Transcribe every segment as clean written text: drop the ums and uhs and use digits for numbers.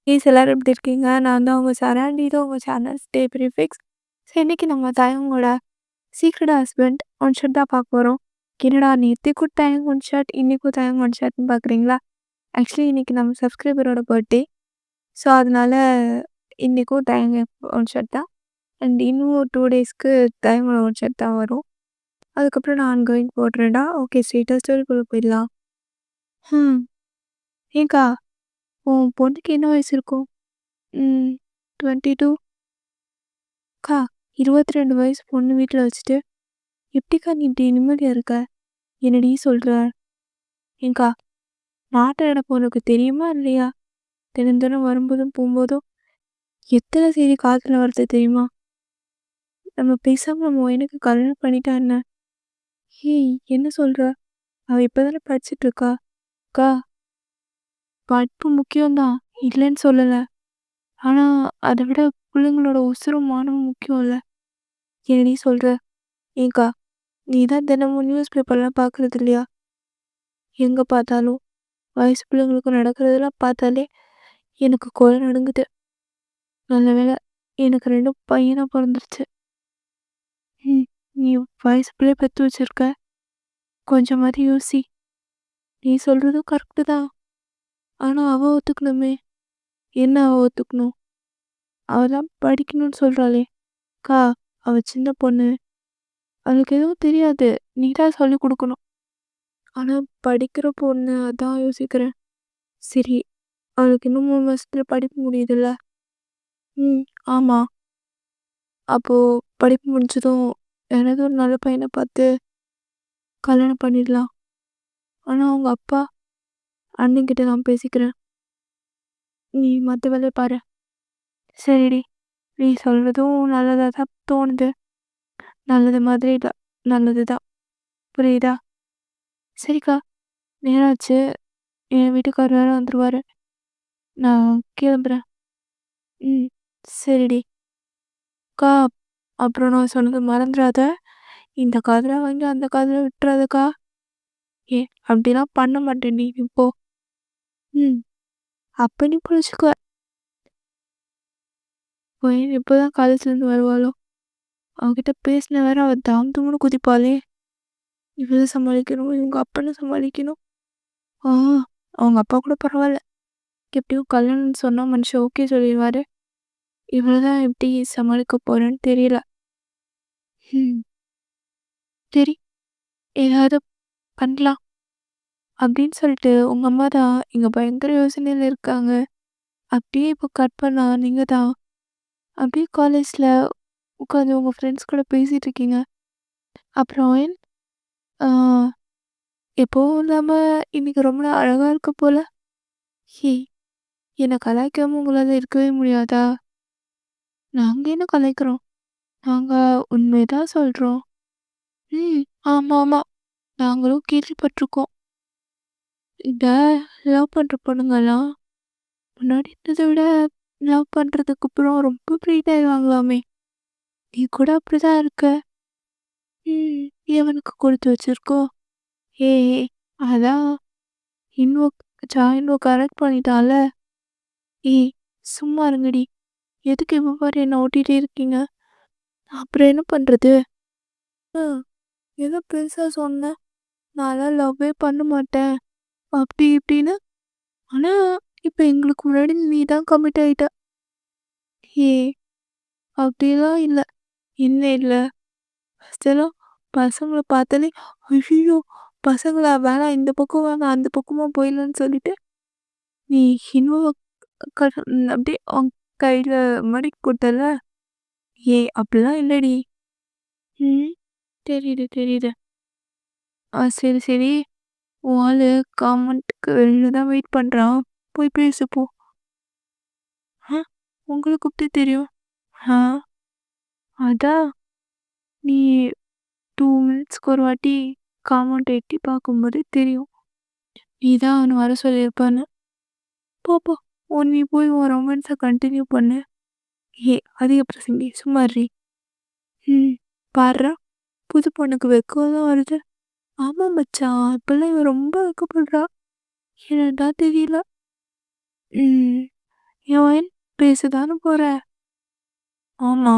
எல்லாரும் எப்படி இருக்கீங்க? நான் தான் உங்க சரண்டி. இது உங்க சேனல் ஸ்டே ப்ரிஃபிக்ஸ். இன்னைக்கு நம்ம தயங்கோட சீக்ரெட் ஹஸ்பண்ட் ஒன் ஷாட் தான் பார்க்க போறோம். என்னடா நேத்திக்கும் தயங் ஒன் ஷாட், இன்னைக்கும் தயங் ஒன் ஷாட்ன்னு பார்க்குறீங்களா? ஆக்சுவலி இன்னைக்கு நம்ம சப்ஸ்கிரைபரோட பர்த்டே. ஸோ அதனால இன்னைக்கும் தயங்க ஒன் ஷாட் தான். அண்ட் இன்னும் 2 டேஸ்க்கு தயங்கோட ஒன் ஷாட் தான் வரும். அதுக்கப்புறம் நான் ஆன்கோயிங் போடுறேன்டா. ஓகே, ஸ்ட்ரெயிட்டா ஸ்டோரிக்குள்ள போயிடலாம். ம். ஏன்க்கா, உன் பொண்ணுக்கு என்ன வயசு இருக்கும்? 22. அக்கா, 22 வயசு பொண்ணு வீட்ல வச்சுட்டு, எப்படிக்கா நீ இப்படி நிம்மதியா இருக்க? என்னடி சொல்ற? ஏன்க்கா, நாட்டு நடப்பு உனக்கு தெரியுமா இல்லையா? தினம் தினம் வரும்போதும் போகும்போதும் எத்தனை செய்தி காதுல வருது தெரியுமா? நம்ம பேசாம நம்ம பையனுக்கு கல்யாணம் பண்ணிட்டா என்ன? ஏய், என்ன சொல்ற? அவ இப்பதானே படிச்சுட்டு இருக்கா. அக்கா, படிப்பு முக்கியம்தான், இல்லைன்னு சொல்லல. ஆனா அதை விட பிள்ளைங்களோட உசுரும் மானமும் முக்கியம்ல. என்னடி சொல்ற? ஏன்க்கா, நீ தான் தினமும் நியூஸ் பேப்பர்லாம் பார்க்கறது இல்லையா? எங்க பார்த்தாலும் வயசு பிள்ளைங்களுக்கு நடக்கிறதெல்லாம் பார்த்தாலே எனக்கு கொலை நடுங்குது. நல்ல வேளை எனக்கு 2 பையனா பொறந்துருச்சு. நீ வயசு பிள்ளைய பெத்து வச்சிருக்க. கொஞ்சமாவது யோசி. நீ சொல்றதும் கரெக்டு தான். ஆனா அவ ஒத்துக்கணுமே. என்ன அவ ஒத்துக்கணும்? அவ தான் படிக்கணும்னு சொல்றாளே. அக்கா, அவ சின்ன பொண்ணு. அவளுக்கு எதுவும் தெரியாது. நீ தான் சொல்லிக் கொடுக்கணும். ஆனா படிக்கிற பொண்ணு, அதான் யோசிக்கிறேன். சரி, அவளுக்கு இன்னும் 3 மாசத்துல படிப்பு முடியுதுல்ல. ஆமா. அப்போ படிப்பு முடிஞ்சதும் யாராவது ஒரு நல்ல பையனை பார்த்து கல்யாணம் பண்ணிடலாம். ஆனா அவங்க அப்பா, அண்ணன்கிட்ட நான் பேசிக்கிறேன். நீ மற்ற வேலையை பாரு. சரிடி, நீ சொல்றதும் நல்லதாக தான் தோணுது. நல்லது மாதிரி இல்லை, நல்லது தான். புரியுதா? சரிக்கா, நேராச்சு. என் வீட்டுக்காரர் வேற வந்துருவாரு. நான் கிளம்புறேன். ம் சரிடி. அக்கா, அப்புறம் நான் சொன்னது மறந்துடாத. இந்த காதில் வாங்கி அந்த காதில் விட்டுறாதக்கா. ஏ, அப்படிலாம் பண்ண மாட்டேன் நீ போ. ம் அப்ப நீ புரிச்சுக்குவ. பையன் எப்போதான் காலேஜ்லேருந்து வருவாளோ? அவகிட்ட பேசின வேற அவள் தாம் தும்னு குதிப்பாளே. இவளை சமாளிக்கணும், இவங்க அப்பனை சமாளிக்கணும். ஆ, அவங்க அப்பா கூட பரவாயில்ல. எப்படியும் கல்யாணம்னு சொன்னால் மனுஷன் ஓகே சொல்லிடுவாரு. இவளை தான் எப்படி சமாளிக்க போறேன்னு தெரியல. ம் சரி, ஏதாவது பண்ணலாம் அப்படின்னு சொல்லிட்டு உங்கள் அம்மா தான் இங்கே பயங்கர யோசனையில் இருக்காங்க. அப்படியே இப்போ கட் பண்ணா நீங்கள் தான் அப்படியே காலேஜில் உட்காந்து உங்கள் ஃப்ரெண்ட்ஸ் கூட பேசிகிட்டு இருக்கீங்க. அப்புறம் ஆ, எப்பவும் இல்லாம இன்னைக்கு ரொம்ப அழகா இருக்க போல. ஹே, என்னை கலாய்க்காம உங்களால இருக்கவே முடியாதா? நாங்க என்ன கலாய்க்கிறோம்? நாங்க உண்மைதான் சொல்றோம். ம் ஆமா ஆமா, நாங்களும் கேள்விப்பட்டிருக்கோம். இந்த லவ் பண்ற பொண்ணுங்கெல்லாம் முன்னாடி இருந்ததை விட லவ் பண்றதுக்கு அப்புறம் ரொம்ப பிரைட் ஆயிடுவாங்களாமே. நீ கூட அப்படிதான் இருக்க. எவனுக்கு கொடுத்து வச்சிருக்கோம்? ஏய், அதான் இன்னும் இன்னும் கரெக்ட் பண்ணிட்டால. ஏய், சும்மா இருங்கடி. எதுக்கு இப்ப பாரு என்ன ஓட்டிகிட்டே இருக்கீங்க? அப்புறம் என்ன பண்றது? ஏதோ பெருசா சொன்னேன். நான்லாம் லவ்வே பண்ண மாட்டேன். அப்படி இப்படின்னு. ஆனா இப்ப எங்களுக்கு முன்னாடி நீ தான் கமிட் ஆயிட்ட. ஏய், அப்படிலாம் இல்ல. என்ன இல்ல? ஃபர்ஸ்ட்டெல்லாம் பசங்கள பார்த்தாலே ஐயய்யோ! பசங்களா வேணாம், இந்த பக்கம் வேணாம், அந்த பக்கமா போயிடலான்னு சொல்லிட்டு, நீ இன்னும் க அப்படியே அவன் கையில மடிக்கி குடுத்தல்ல. ஏய், அப்படிலாம் இல்லடி. ம் தெரியுது, தெரியுது. சரி, சரி. உன் ஆளு காமெண்ட்க்கு வெளில தான் வெயிட் பண்றான். போய் பேசு போ. ஆ, உங்களுக்கு எப்படி தெரியும்? ஆ, அதான் நீ 2 மினிட்ஸ்க்கு ஒரு வாட்டி காமெண்ட் எட்டி பார்க்கும்போதே தெரியும். நீ தான் அவன வர சொல்லியிருப்பன்னு. போ போ. நீ போய் உன் ரொமான்ஸ கன்டின்யூ பண்ணு. ஏய், அதிக பிரசங்கி, சும்மா இருடி. பார்றா, புது பொண்ணுக்கு வெக்கம் தான் வருது. ஆமா மச்சான், இப்பல்லாம் இவ ரொம்ப வெக்கப்படுறா. என்னடா தெரியல. ம் என் பேசதானே போற. ஆமா.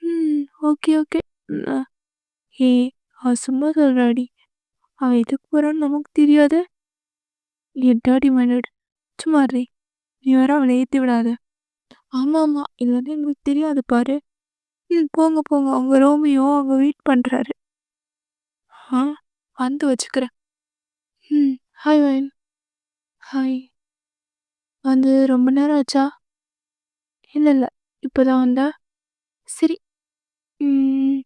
ம். Okay, okay. அ ஏய் அவ சும்மா சொல்றாடி. அவ எதுக்கு போறான்னு நமக்கு தெரியாது. எட்டாடி மைனட். சும்மா இருடி. நீ வேற அவள ஏத்தி விடாத. ஆமாமா. இது வந்து எங்களுக்கு தெரியாது பாரு. ம். போங்க, போங்க. உங்க ரோமியோ அங்க வெயிட் பண்றாரு. ஆ வந்து வச்சுக்கிறேன். ம். ஹாய் வயன். ஹாய். வந்து ரொம்ப நேரம் ஆச்சா? இல்ல, இல்ல. இப்பதான் வந்தா? சரி. ம்.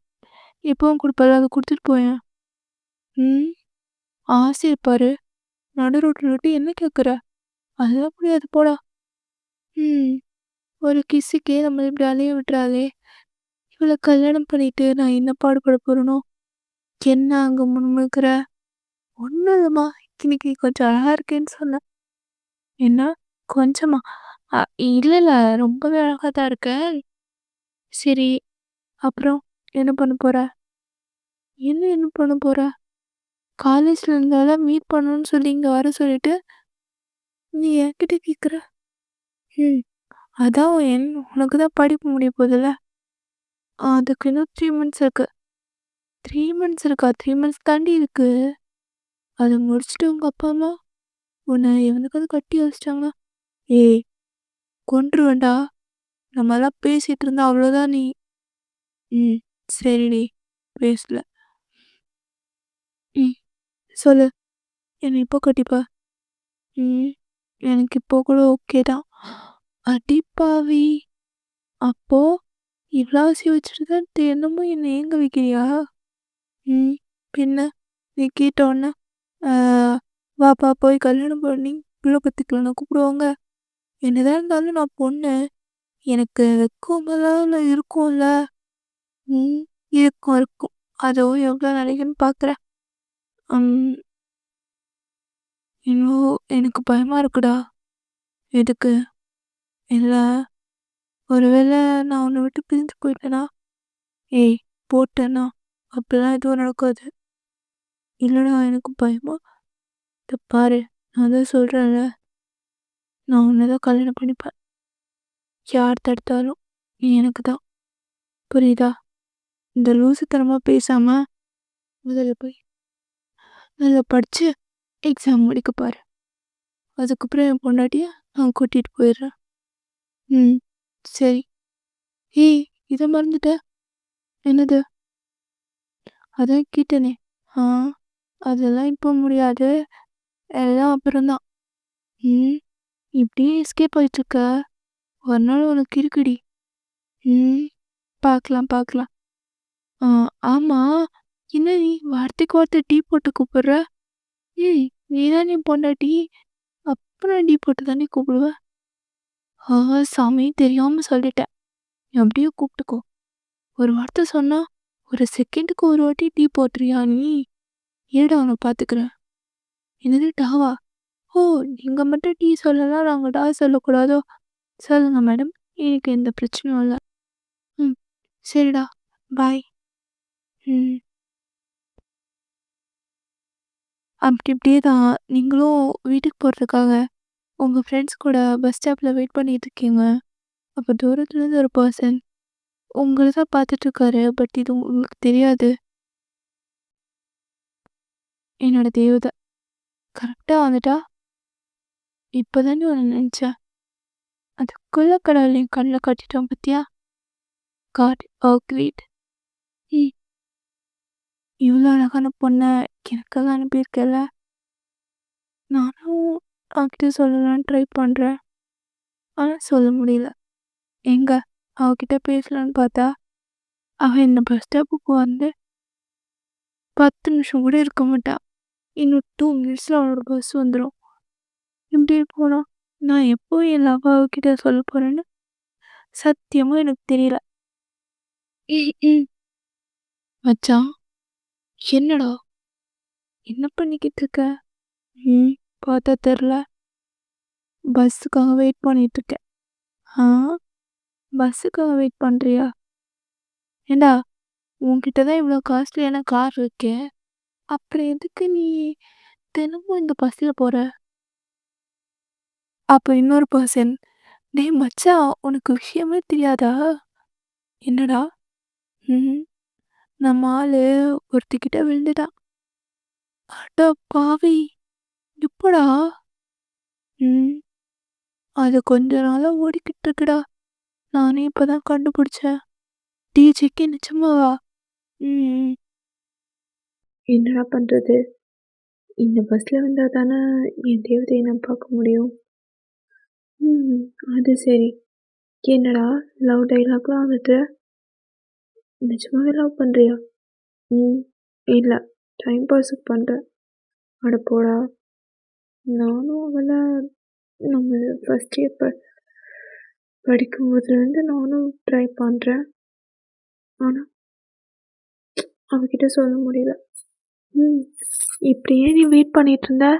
எப்பவும் குடுப்பல்ல அத குடுத்துட்டு போயேன். ம். ஆசைய பாரு. நடு ரோட்ல நிறுத்தி என்ன கேட்குற? அதெல்லாம் முடியாது போடா. ம். ஒரு கிஸ்ஸுக்கே நம்மள இப்படி அலைய விட்டுறாளே! இவள கல்யாணம் பண்ணிட்டு நான் என்ன பாடுபட போறேனோ! என்ன அங்க முணுமுணுக்கிற? ஒண்ணும் இல்லம்மா. இன்னைக்கு கொஞ்சம் அழகா இருக்கேன்னு சொன்னேன். என்ன? கொஞ்சமா? அ இல்ல, இல்ல. ரொம்பவே அழகா தான் இருக்க. சரி. அப்புறம் என்ன பண்ண போற? என்ன பண்ண போற? காலேஜ்ல இருந்தெல்லாம் மீட் பண்ணணும்னு சொல்லி இங்க வர சொல்லிட்டு, நீ என்கிட்ட கேட்குற? ம். அதான் உனக்கு தான் படிப்பு முடிய போதுல்ல. அதுக்கு இன்னும் 3 மந்த்ஸ் இருக்கு. 3 மந்த்ஸ் இருக்கா? 3 மந்த்ஸ் தாண்டி இருக்கு. அத முடிச்சுட்டு உங்க அப்பா, அம்மா உன்ன எவனுக்காவது கட்டி வச்சுட்டாங்கன்னா, ஏய் கொன்றுவேன்டா. நம்மலாம் பேசிட்டு இருந்தா அவ்வளோதான் நீ. ம். சரிடி. பேசல. ம். சொல்லு. என்ன எப்போ கட்டிப்ப? ம். எனக்கு இப்போ கூட ஓகே தான். அடிப்பாவி! அப்போ இவ்ளோ ஆசைய வச்சுட்டு தான் தினமும் என்ன ஏங்க வைக்கிறியா? ம். பின்ன நீ கேட்ட உடனே, ஆ வாப்பா போய் கல்யாணம் பண்ணி பிள்ள பெத்துக்கலாம்னா கூப்பிடுவாங்க. என்னதான் இருந்தாலும் நான் பொண்ணு. எனக்கு வெக்கமெல்லாம் இருக்கும்ல. ம். இருக்கும், இருக்கும். அதுவும் எவ்வளோ நாளைக்குன்னு பார்க்குறேன். ம். இன்னும் எனக்கு பயமா இருக்குடா. எதுக்கு? இல்ல, ஒருவேள நான் உன்ன விட்டு பிரிஞ்சு போயிட்டேனா? ஏய் போட்டேன்னா, அப்படிலாம் எதுவும் நடக்காது. இல்லடா எனக்கு பயமா. இத பாரு, நான் தான் சொல்றேன்ல, நான் உன்ன தான் கல்யாணம் பண்ணிப்பேன். யார் தடுத்தாலும் நீ எனக்கு தான். புரியுதா? இந்த லூசுத்தனமா பேசாம, முதல்ல போய் நல்லா படிச்சு எக்ஸாம் முடிக்க பாரு. அதுக்கப்புறம் என் பொண்டாட்டிய நான் கூட்டிட்டு போயிடுறேன். ம். சரி. ஏய் இத மறந்துட்ட. என்னது? அதான் கேட்டேனே. ஆ அதெல்லாம் இப்போ முடியாது. எல்லாம் அப்புறம் தான். ம். இப்படியே எஸ்கேப் ஆயிட்டுருக்க. ஒரு நாள் உனக்கு இருக்குடி. ம். பார்க்கலாம், பார்க்கலாம். ஆ ஆமா. என்ன நீ வார்த்தைக்கு வார்த்தை டீ போட்டு கூப்பிடுற? ம். நீ தான் என் பொண்டாட்டி. அப்புறம் டீ போட்டு தானே கூப்பிடுவ? ஆ சாமி தெரியாம சொல்லிட்டேன். நீ அப்படியே கூப்பிட்டுக்கோ. ஒரு வார்த்தை சொன்னா, ஒரு செகண்டுக்கு ஒரு வாட்டி டீ போட்டுறியா நீ? இருடா உன்ன பார்த்துக்கிறேன். என்னது டாவா? ஓ! நீங்க மட்டும் டீ சொல்லலாம், நாங்க டா சொல்லக்கூடாதோ? சொல்லுங்க மேடம். எனக்கு எந்த பிரச்சனையும் இல்ல. ம். சரிடா. பாய். ம். அப்படி இப்படியே தான் நீங்களும் வீட்டுக்கு போறதுக்காக உங்க ஃப்ரெண்ட்ஸ் கூட பஸ் ஸ்டாப்ல வெயிட் பண்ணிட்டு இருக்கீங்க. அப்போ தூரத்துலேருந்து ஒரு பர்சன் உங்கள தான் பார்த்துட்டு இருக்காரு. பட் இது உங்களுக்கு தெரியாது. என்னோட தேவதை. கரெக்ட்டா வந்துட்டா, இப்பதானே உன்ன நினைச்சேன். அதுக்குள்ள கடவுள் என் கண்ல காட்டிட்டான் பாத்தியா? God are great. ம். இவ்ளோ அழகான பொண்ண எனக்காக அனுப்பியிருக்கல்ல. நானும் அவகிட்ட சொல்லலான்னு ட்ரை பண்றேன். ஆனா சொல்ல முடியல. எங்க அவகிட்ட பேசலான்னு பார்த்தா, அவ இந்த பஸ் ஸ்டாப்புக்கு வந்து 10 நிமிஷம் கூட இருக்க மாட்டா. இன்னும் 2 மினிட்ஸ்ல அவளோட பஸ் வந்துரும். இப்படியே போனா, நான் எப்போ என் லவ் அவகிட்ட சொல்ல போறேன்னு சத்தியமா எனக்கு தெரியல. ம், ம். மச்சான், என்னடா? என்ன பண்ணிக்கிட்டு இருக்க? ம். பார்த்தா தெர்ல. பஸ்ஸுக்காக வெயிட் பண்ணிட்டு இருக்கேன். ஆ பஸ்ஸுக்காக வெயிட் பண்றியா? ஏன்டா உன்கிட்ட தான் இவ்ளோ காஸ்ட்லியான கார் இருக்கே. அப்புறம் எதுக்கு நீ தினமும் இந்த பஸ்ல போற? அப்ப இன்னொரு பெர்சன் டேய் மச்சான், உனக்கு விஷயமே தெரியாதா? என்னடா? ம். நம்ம ஆளு ஒருத்திக்கிட்ட விழுந்துட்டான். அட பாவி! எப்படா? ம். அது கொஞ்ச நாளா ஓடிக்கிட்டு இருக்குடா. நானே இப்பதான் கண்டுபிடிச்சேன். டிஜேக்கு நிஜமாவா? ம். என்னடா பண்றது? இந்த பஸ்ல வந்தா தானே என் தேவதைய நான் பார்க்க முடியும். ம். அது சரி. என்னடா லவ் டயலாக்லாம் விடுற? நிஜமாவே லவ் பண்றியா? ம். இல்ல. டைம் பாஸுக்கு பண்றேன். அட போடா! நானும் அவள நம்ம ஃபர்ஸ்ட் இயர் படிக்கும்போதுலேருந்து நானும் ட்ரை பண்றேன். ஆனா, அவகிட்ட சொல்ல முடியல. ம். இப்படியே நீ வெயிட் பண்ணிட்டு இருந்தா,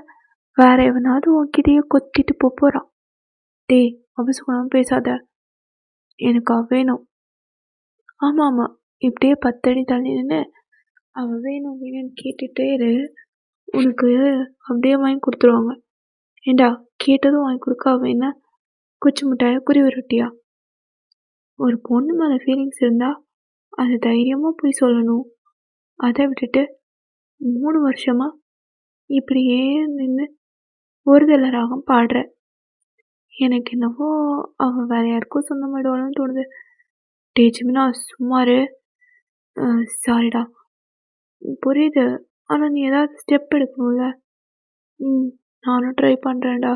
வேற எவனாவது உன்கிட்டயே கொத்திட்டு போறான். டேய் அபசகுணமா பேசாத. எனக்கு அவ வேணும். ஆமாமா. இப்படியே 10 அடி தள்ளி நின்னு, அவ வேணும் வேணும்னு கேட்டுட்டே இரு. உனக்கு அப்படியே வாங்கி குடுத்துருவாங்க. ஏன்டா கேட்டதும் வாங்கி குடுக்க அவ என்ன குச்சி மிட்டாயா, குருவி ரொட்டியா? ஒரு பொண்ணு மேல ஃபீலிங்ஸ் இருந்தா, அத தைரியமா போய் சொல்லணும். அத விட்டுட்டு 3 வருஷமா இப்படியே நின்னு ஒருதல ராகம் பாடுற. எனக்கு என்னவோ அவ வேற யாருக்கோ சொந்தமாயிடுவாளோன்னு தோணுது. டேய் ஜிமினா சும்மா இரு. சாரிடா. புரியுது. ஆனா நீ ஏதாவது ஸ்டெப் எடுக்கணும்ல. ம். நானும் ட்ரை பண்றேன்டா.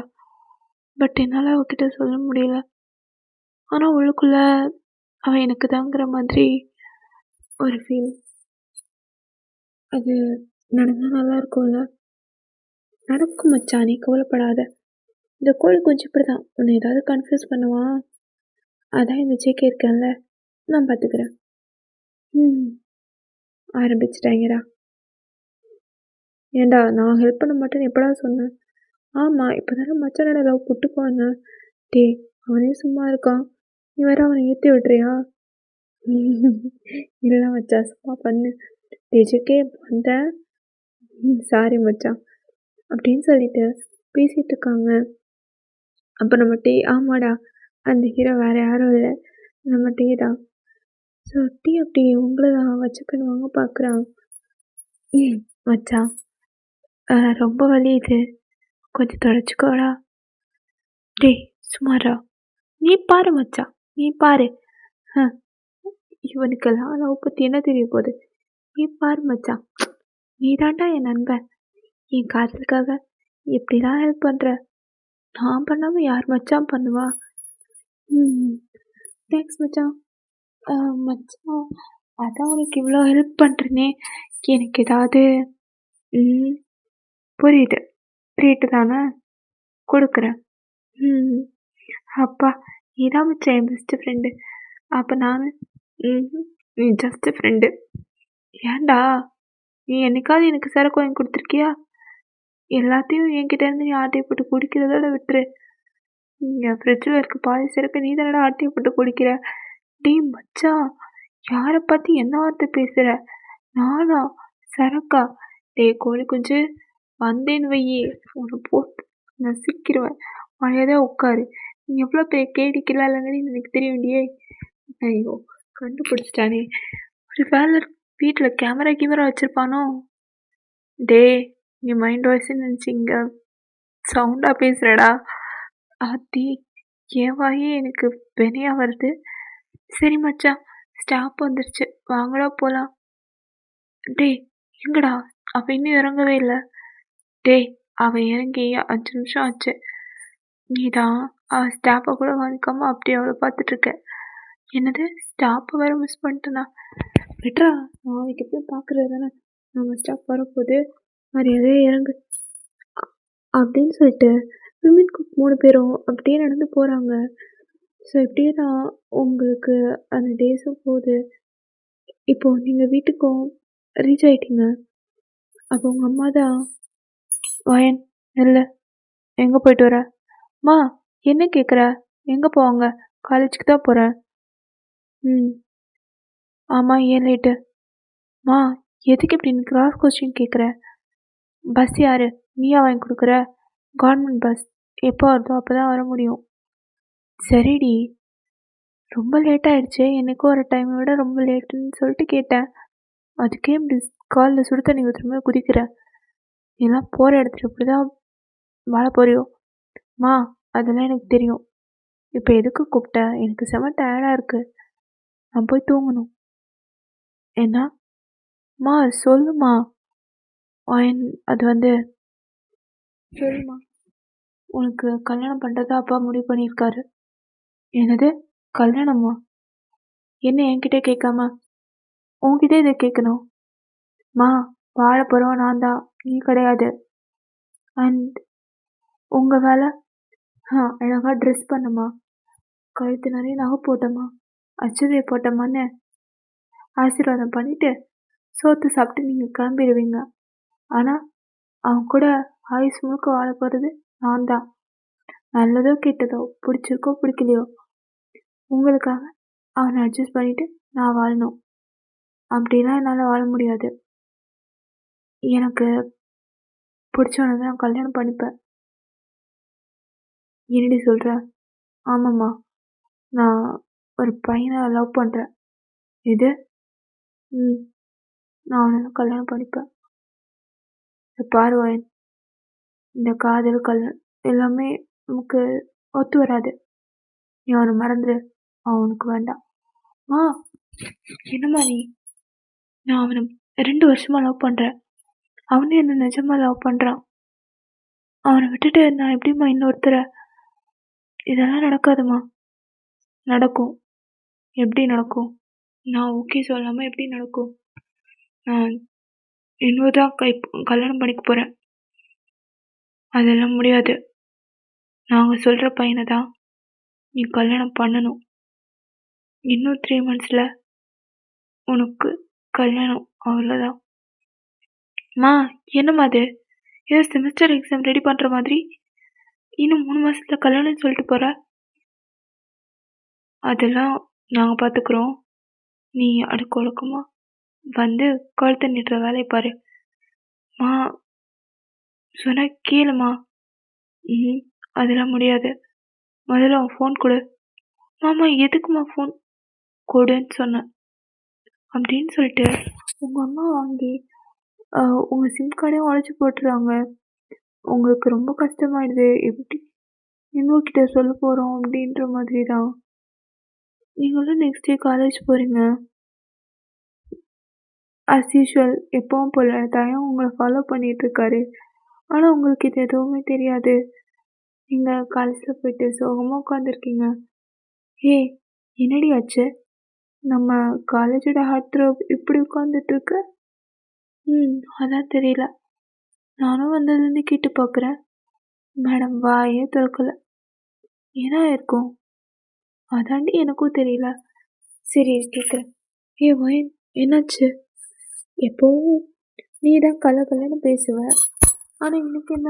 பட் என்னால அவகிட்ட சொல்ல முடியல. ஆனா உள்ளுக்குள்ள அவ எனக்கு தாங்கிற மாதிரி ஒரு ஃபீல். அது நடந்தா நல்லா இருக்கும்ல? நடக்கும் மச்சான். நீ கவலைப்படாத. இந்த கோழி குஞ்சு இப்படிதான். உன்னை ஏதாவது கன்ஃப்யூஸ் பண்ணுவான். அதான் இந்த ஜேகே இருக்கேன்ல. நான் பார்த்துக்கிறேன். ம். ஆரம்பிச்சுட்டாங்கடா. ஏன்டா நான் ஹெல்ப் பண்ண மாட்டேன்னு எப்படா சொன்னேன்? ஆமா. இப்பதானே மச்சானோட லவ் புட்டுக்குவான்னு. டேய் அவனே சும்மா இருக்கான். நீ வேற அவனை ஏத்தி விடுறியா? இல்ல மச்சான் சும்மா பண்ணு. டேய் ஜேகே வந்தேன். சாரி மச்சான். அப்படின்னு சொல்லிட்டு பேசிட்டு இருக்காங்க. அப்ப நம்ம டீ ஆமாடா. அந்த ஹீரோ வேற யாரும் இல்ல. நம்ம டீ தான். ஸோ டீ அப்படி உங்கள தான் வச்சுக்கன்னு வாங்க பார்க்குறான். மச்சான் ரொம்ப வலியுது. கொஞ்சம் தொடச்சுக்கோடா. டேய் சும்மாடா. நீ பாரு மச்சான். நீ பாரு. அ இவனுக்கெல்லாம் லவ் பத்தி என்ன தெரிய போகுது? நீ பாரு மச்சான். நீ தான்டா என் நண்பன். என் காதலுக்காக இப்படிலாம் ஹெல்ப் பண்ற. நான் பண்ணாம யார் மச்சான் பண்ணுவா? ம். தேங்க்ஸ் மச்சான். மச்சான் அதான் உனக்கு இவ்வளோ ஹெல்ப் பண்ணுறேனே. எனக்கு ஏதாவது ம் புரியுது. ட்ரீட்டு தானே கொடுக்குறேன். ம். அப்பா நீ தான் மச்சான் என் பெஸ்ட் ஃப்ரெண்டு. அப்போ நான் நீ ஜஸ்ட் ஃப்ரெண்டு. ஏன்டா நீ என்னைக்காவது எனக்கு சரக்கு வாங்கி கொடுத்துருக்கியா? எல்லாத்தையும் என்கிட்ட இருந்து நீ ஆட்டையை போட்டு குடிக்கிறதோட விட்டுரு. என் ஃப்ரிட்ஜில் இருக்க பாதி சரக்கு நீ தானடா ஆட்டையை போட்டு குடிக்கிற. டேய் மச்சான் யாரை பார்த்து என்ன வார்த்தை பேசுற? நானா சரக்கா? டேய் கோழி குஞ்சு வந்தேன்னு வையி உன்னை போட்டு நசுக்கிடுவேன். மழையதான் உட்காரு. நீ எவ்வளோ பெரிய கேடி கில்லாலங்கன்னு எனக்கு தெரிய வேண்டியே. ஐயோ கண்டுபிடிச்சிட்டானே. ஒரு வேலை வீட்டில் கேமரா வச்சிருப்பானோ? டேய் நீ மைண்ட் வாய்ஸ்ன்னு நினச்சிங்க சவுண்டாக பேசுகிறடா. ஆத்தி என் வாயே எனக்கு வெனையா வருது. சரி மச்சான் ஸ்டாப் வந்துருச்சு வாங்கடா போகலாம். டேய் எங்கடா அவ இன்னும் இறங்கவே இல்லை. டேய் அவ இறங்கி 5 நிமிஷம் ஆச்சு. நீ தான் ஸ்டாப்பை கூட கவனிக்காம அப்படியே அவளை பார்த்துட்டு இருக்க. என்னது ஸ்டாப்பை வேற மிஸ் பண்ணிட்டேனா? விட்றா நாளைக்கு போய் பார்க்குறது தானே. நம்ம ஸ்டாப் வரப்போகுது மரியாதையே இறங்கு அப்படின்னு சொல்லிட்டு விமின் குக் 3 பேரும் அப்படியே நடந்து போகிறாங்க. ஸோ இப்படியே தான் உங்களுக்கு அந்த டேஸும் போகுது. இப்போது நீங்கள் வீட்டுக்கும் ரீச் ஆகிட்டீங்க. அப்போ உங்கள் அம்மா தான் வாயன் இல்லை எங்கே போயிட்டு வர? மா என்ன கேட்குற? எங்கே போவாங்க? காலேஜுக்கு தான் போகிறேன். ம் ஆமாம் ஏன் லேட்டு? மா எதுக்கு இப்படி நீ கிராஸ் கொஸ்டின் கேட்குற? பஸ் யார் நீயா வாங்கி கொடுக்குற? கவர்மெண்ட் பஸ் எப்போ வருதோ அப்போ தான் வர முடியும். சரிடி, ரொம்ப லேட் ஆயிடுச்சு. என்னைக்கோ ஒரு டைமை விட ரொம்ப லேட்டுன்னு சொல்லிட்டு கேட்டேன். அதுக்கே இப்படி கால்ல சுடு தண்ணி ஊத்துற மாரி குதிக்கிற. நீலாம் போற இடத்துல இப்படிதான் வாழ போறியோ? அம்மா, அதெல்லாம் எனக்கு தெரியும். இப்ப எதுக்கு கூப்பிட்ட? எனக்கு செம டயர்டா இருக்கு. நான் போய் தூங்கணும். என்ன? அம்மா சொல்லுமா. அயன் அது வந்து சொல்லுமா. உனக்கு கல்யாணம் பண்றதா அப்பா முடிவு பண்ணியிருக்காரு. என்னது? கல்யாணமா? என்ன என்கிட்ட கேட்காம உன்கிட்ட இதை கேட்கணும்? மா, வாழ போறவன் நான் தான், நீ கிடையாது. அண்ட் உங்க வேலை அழகா ட்ரெஸ் பண்ணுமா, கழுத்து நிறைய நகை போட்டோமா, அச்சதையை போட்டோமான்னு ஆசீர்வாதம் பண்ணிட்டு சோத்து சாப்பிட்டு நீங்க கிளம்பிடுவீங்க. ஆனா அவன் கூட ஆயுஸ் முழுக்க வாழ போறது நான் தான். நல்லதோ கெட்டதோ, பிடிச்சிருக்கோ பிடிக்கலையோ, உங்களுக்காக அவனை அட்ஜஸ்ட் பண்ணிட்டு நான் வாழணும். அப்படிலாம் என்னால் வாழ முடியாது. எனக்கு பிடிச்சவனை தான் நான் கல்யாணம் பண்ணிப்பேன். என்னடி சொல்ற? ஆமாம்மா, நான் ஒரு பையனை லவ் பண்ணுறேன். இது நான் அவனை தான் கல்யாணம் பண்ணிப்பேன். இந்த பாரு வயன், இந்த காதல் கல்யாணம் எல்லாமே நமக்கு ஒத்து வராது. நீ அவனை மறந்துடு. அவன் உனக்கு வேண்டாம். ஆ, என்னம்மா நீ? நான் அவனை 2 வருஷமா லவ் பண்ணுறேன். அவனே என்ன நிஜமா லவ் பண்ணுறான். அவனை விட்டுட்டு நான் எப்படிம்மா இன்னொருத்தரை? இதெல்லாம் நடக்காதுமா. நடக்கும். எப்படி நடக்கும்? நான் ஓகே சொல்லாமல் எப்படி நடக்கும்? நான் இன்னொருதான் கல்யாணம் பண்ணிக்க போகிறேன். அதெல்லாம் முடியாது. நாங்கள் சொல்கிற பையனை தான் நீ கல்யாணம் பண்ணணும். இன்னும் 3 monthsல உனக்கு கல்யாணம், அவ்வளோதான். மா, என்னம்மா அது? ஏதோ செமஸ்டர் எக்ஸாம் ரெடி பண்ணுற மாதிரி இன்னும் 3 மாசத்துல கல்யாணம்னு சொல்லிட்டு போற. அதெல்லாம் நாங்கள் பார்த்துக்குறோம். நீ அடுக்கு ஒழுக்கமா வந்து கழுத்தை நீட்டுற வேலையை பாரு. மா, சொன்ன கேளுமா. அதெல்லாம் முடியாது. முதல்ல அவன் ஃபோன் கொடு. மாமா, எதுக்குமா ஃபோன் கொடுன்னு சொன்னேன். அப்படின்னு சொல்லிட்டு உங்கள் அம்மா வாங்கி உங்கள் சிம் கார்டையும் உடச்சி போட்டுறாங்க. உங்களுக்கு ரொம்ப கஷ்டமாயிடுது. எப்படி இன்னொருக்கிட்ட சொல்ல போகிறோம் அப்படின்ற மாதிரி தான். நீங்களும் நெக்ஸ்ட் டே காலேஜ் போகிறீங்க. ஆஸ் யூஷுவல் எப்பவும் போல் தயம் உங்களை ஃபாலோ பண்ணிகிட்ருக்காரு. ஆனால் உங்களுக்கு இது எதுவுமே தெரியாது. நீங்கள் காலேஜில் போயிட்டு சோகமாக உட்காந்துருக்கீங்க. ஏய், என்னடி ஆச்சு? நம்ம காலேஜோட ஹார்ட் த்ரோப் இப்படி உட்காந்துட்ருக்கு. அதான் தெரியல. நானும் வந்ததுலேருந்து கேட்டு பார்க்குறேன். மேடம் வாயே திறக்கல. ஏன்னா இருக்கும். அதாண்டி எனக்கும் தெரியல. சரி, கேட்குறேன். ஏ வயன், என்னாச்சு? எப்போவும் நீ தான் கலன்னு பேசுவ. ஆனால் இன்னைக்கு என்ன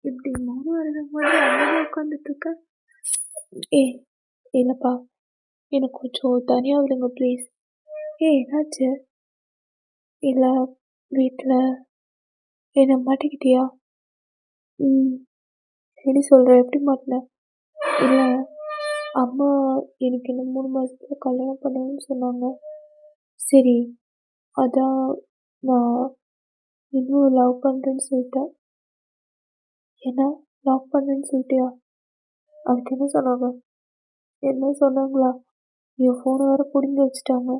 இப்படி மௌனம் வருது மாதிரி அங்கே உட்காந்துட்ருக்க? ஏ இல்லைப்பா, எனக்கு கொஞ்சம் தனியாக விடுங்க ப்ளீஸ். என்னாச்சு? இல்லை வீட்டில் என்னை மாட்டிக்கிட்டியா? சரி சொல்கிறேன். எப்படி மாட்டினேன்? இல்லை, அம்மா எனக்கு இன்னும் 3 மாதத்துல கல்யாணம் பண்ணணும்னு சொன்னாங்க. சரி, அதான் நான் இன்னும் லவ் பண்ணுறேன்னு சொல்லிட்டேன். என்ன லவ் பண்ணுறேன்னு சொல்லிட்டியா? அதுக்கு என்ன சொன்னாங்க? என்ன சொன்னாங்களா? என் ஃபோனை வேறு பிடுங்கி வச்சுட்டாங்க.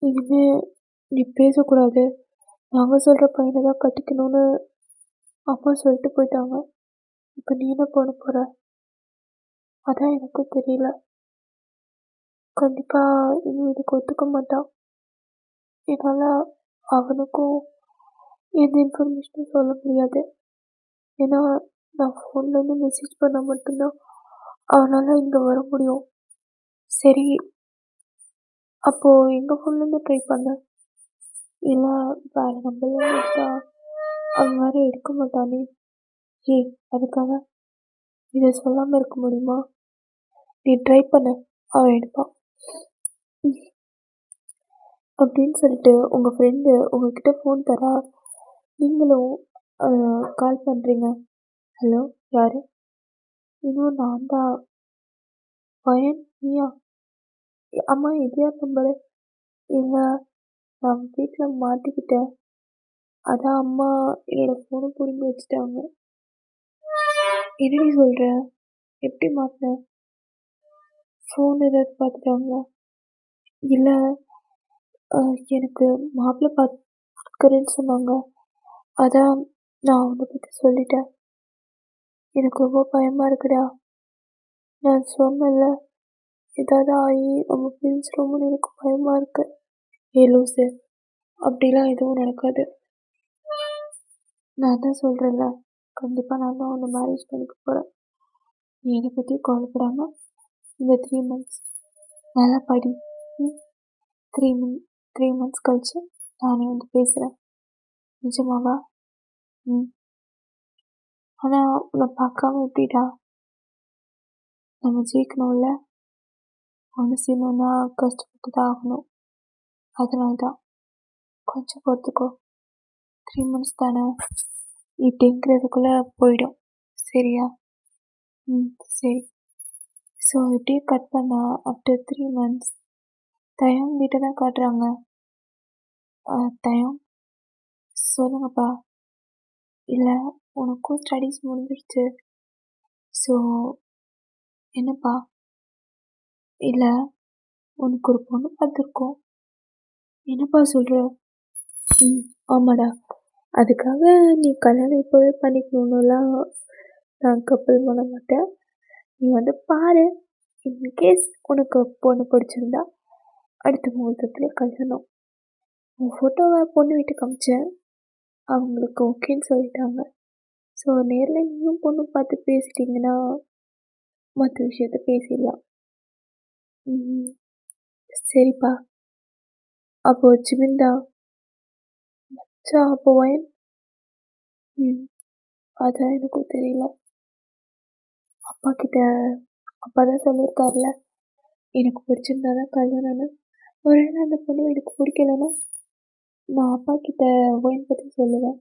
இனிமே நீ பேசக்கூடாது, நாங்கள் சொல்கிற பையனை தான் கட்டிக்கணும்னு அம்மா சொல்லிட்டு போயிட்டாங்க. இப்போ நீ என்ன பண்ண போகிற? அதான் எனக்கும் தெரியல. கண்டிப்பாக இன்னும் இதுக்கு ஒத்துக்க மாட்டான். என்னால் அவனுக்கும் எந்த இன்ஃபர்மேஷனும் சொல்ல முடியாது. ஏன்னா நான் ஃபோன்லேருந்து மெசேஜ் பண்ணால் மட்டும்தான் அவனால் இங்கே வர முடியும். சரி, அப்போது எங்கள் ஃபோன்லேருந்து ட்ரை பண்ண. இல்லை, வேறு நம்பர்லேருந்து எடுத்தா அவன் வேறு எடுக்க மாட்டானே. அதுக்காக இதை சொல்லாமல் இருக்க முடியுமா? நீ ட்ரை பண்ண, அவன் எடுப்பான் அப்படின்னு சொல்லிட்டு உங்கள் ஃப்ரெண்டு உங்கள்கிட்ட ஃபோன் தரா. நீங்களும் கால் பண்ணுறீங்க. ஹலோ, யார்? இன்னும் நான் தான். பையன் நீயா? அம்மா இது யார் நம்பரு? இல்ல, நான் வீட்ல மாட்டிக்கிட்டேன். அதான் அம்மா என்னோட ஃபோனை பிடுங்கி வச்சுட்டாங்க. என்னடி சொல்ற? எப்படி மாட்டின? ஃபோன் ஏதாவது பார்த்துட்டாங்களா? இல்ல, எனக்கு மாப்பிள்ளை பார்க்குறேன்னு சொன்னாங்க. அதான் நான் உன்னை பற்றி சொல்லிட்டேன். எனக்கு ரொம்ப பயமா இருக்குடா. நான் சொன்னேன்ல, ஏதாவது ஆகி நம்ம பிரிஞ்சிருமோன்னு எனக்கு பயமா இருக்கு. லூசு, அப்படிலாம் எதுவும் நடக்காது. நான் தான் சொல்கிறேன்ல, கண்டிப்பாக நான் தான் உன்னை மேரேஜ் பண்ணிக்க போகிறேன். நீ என்னை பற்றி கவலைப்படாமல் இந்த 3 மந்த்ஸ் நல்லா படி. ம் 3 மந்த்ஸ் கழிச்சு நானே வந்து பேசுகிறேன். நிஜமாவா? ம் ஆனால் உன்னை பார்க்காம எப்படிடா? நம்ம ஜெயிக்கணும்ல, ஒன்று செய்யணுன்னா கஷ்டப்பட்டு தான் ஆகணும். அதனால தான் கொஞ்சம் பொறுத்துக்கோ. 3 மந்த்ஸ் தானே, இப்படிங்கிறதுக்குள்ளே போயிடும். சரியா? ம் சரி. ஸோ இப்படியே கட் பண்ணா ஆஃப்டர் 3 மந்த்ஸ் தயம் வீட்டை தான் காட்டுறாங்க. தயம் சொல்லுங்கப்பா. இல்லை, உனக்கும் ஸ்டடீஸ் முடிஞ்சிடுச்சு. ஸோ என்னப்பா? இல்லை, உனக்கு ஒரு பொண்ணு பார்த்துருக்கோம். என்னப்பா சொல்கிற? ம் ஆமாடா. அதுக்காக நீ கல்யாணம் இப்போவே பண்ணிக்கணுன்னுலாம் நான் கப்பல் பண்ண மாட்டேன். நீ வந்து பாரு, இன்கேஸ் உனக்கு பொண்ணு பிடிச்சிருந்தா அடுத்த முகூர்த்தத்துலேயே கல்யாணம். உன் ஃபோட்டோவை பொண்ணு வீட்டுக்கு அமிச்சேன். அவங்களுக்கு ஓகேன்னு சொல்லிட்டாங்க. ஸோ நேரில் நீயும் பொண்ணு பார்த்து பேசிட்டிங்கன்னா மற்ற விஷயத்த பேசிடலாம். ம் சரிப்பா. அப்போ ஜிமின்தா அப்போ வயன்? ம் அதான் எனக்கும் தெரியல. அப்பா கிட்ட அப்பா தான் சொல்லியிருக்காருல, எனக்கு பிடிச்சிருந்தா தான் கல்யாணம்னு. ஒருவேளை அந்த பொண்ணு எனக்கு பிடிக்கலன்னா நான் அப்பா கிட்ட ஒயின் பற்றி சொல்லுவேன்.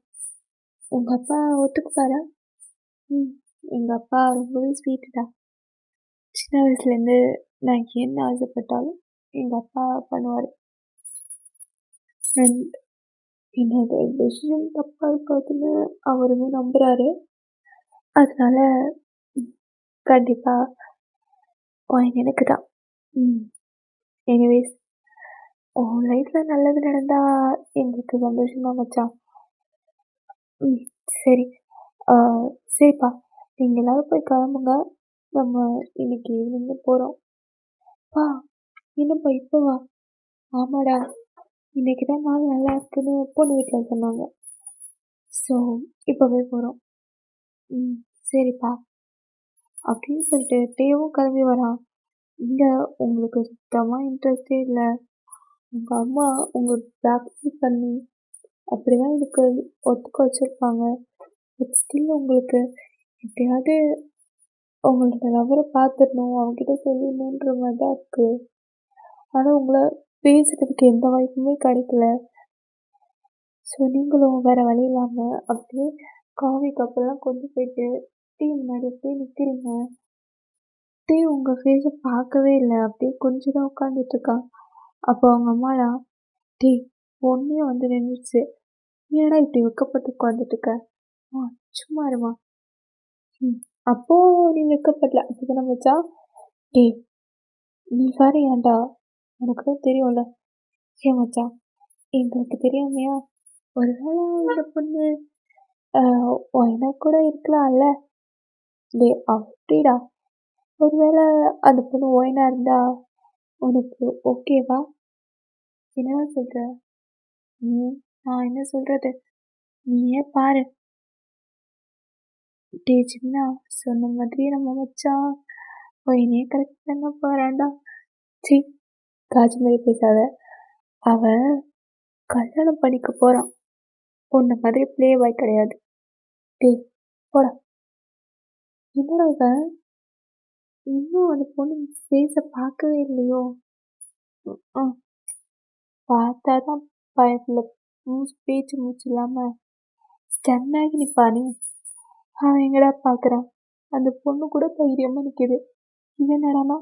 உங்கள் அப்பா ஒத்துக்குப்பாரா? ம் எங்கள் அப்பா ரொம்பவே ஸ்வீட்டுடா. சின்ன வயசுலேருந்து நான் என்ன ஆசைப்பட்டாலும் எங்கள் அப்பா பண்ணுவார். அண்ட் என்னோட டெசிஷன் தப்பாக இருக்காதுன்னு அவருமே நம்புகிறாரு. அதனால கண்டிப்பாக ஒயின் எனக்கு தான். ம் எனிவேஸ், உன் லைஃப்பில் நல்லது நடந்தால் எங்களுக்கு சந்தோஷமா மச்சான். ம் சரி. சரிப்பா, நீங்கள் எல்லோரும் போய் கிளம்புங்க. நம்ம இன்னைக்கு ஈவினிங்கே போகிறோம். பா, என்னப்பா இப்போவா? ஆமாடா, இன்னைக்கு தான் நாள் நல்லா இருக்குன்னு பொண்ணு வீட்டில் சொன்னாங்க. ஸோ இப்போவே போகிறோம். ம் சரிப்பா அப்படின்னு சொல்லிட்டு தேவும் கிளம்பி வரான். இங்கே உங்களுக்கு சுத்தமாக இன்ட்ரெஸ்டே இல்லை. உங்கள் அம்மா உங்கள் ப்ராக்டிஸ் பண்ணி அப்படி தான் இதுக்கு ஒத்துக்க வச்சுருப்பாங்க. பட் ஸ்டில் உங்களுக்கு எப்படியாவது உங்களோட லவ்வரை பார்த்துடணும், அவங்ககிட்ட சொல்லிடணுன்ற மாதிரி தான் இருக்குது. ஆனால் உங்களை பேசுகிறதுக்கு எந்த வாய்ப்புமே கிடைக்கல. ஸோ நீங்களும் வேறு வழி இல்லாமல் அப்படியே காஃபி கப்பெல்லாம் கொண்டு போயிட்டு டீ முன்னாடி போய் நிற்கிறீங்க. டீ உங்கள் ஃபேஸை பார்க்கவே இல்லை, அப்படியே கொஞ்சம் தான் உட்காந்துட்ருக்கான். அப்போ அவங்க அம்மாலாம், டீ பொண்ணே வந்து நின்றுச்சு, ஏன்னா இப்படி வெக்கப்பட்டு உட்காந்துட்ருக்க? சும்மா இருமா. ம் அப்போது நீ வெக்கப்படல அப்படிதானே மச்சான்? டேய் நீ வேறு ஏன்டா? உனக்கு தான் தெரியும்ல. ஏன் மச்சான், எங்களுக்கு தெரியாமையா? ஒரு வேளை இந்த பொண்ணு ஒயினா கூட இருக்கலாம்ல. டேய் அப்படிடா, ஒரு வேளை அந்த பொண்ணு ஒயினா இருந்தா உனக்கு ஓகேவா? என்னடா சொல்கிற? நான் என்ன சொல்கிறது, நீயே பாரு. டேய் சின்னா, சொன்ன மாதிரி நம்ம மச்சான் ஒயினே கரெக்ட் பண்ண போகிறான்டா. சீ, காஜி மாதிரி பேசாத. அவன் கல்யாணம் பண்ணிக்க போகிறான். உன்னை மாதிரி ப்ளே பாய் கிடையாது. டேய் போடா. என்னடா இவன் இன்னும் அந்த பொண்ணு ஃபேஸை பார்க்கவே இல்லையோ? பார்த்தா தான் பயத்தில் பேச்சு மூச்சு இல்லாமல் ஸ்டன்னாகி நிற்பானே, அவன் எங்கடா பார்க்குறான்? அந்த பொண்ணு கூட தைரியமாக நிற்கிது. இது என்னடானா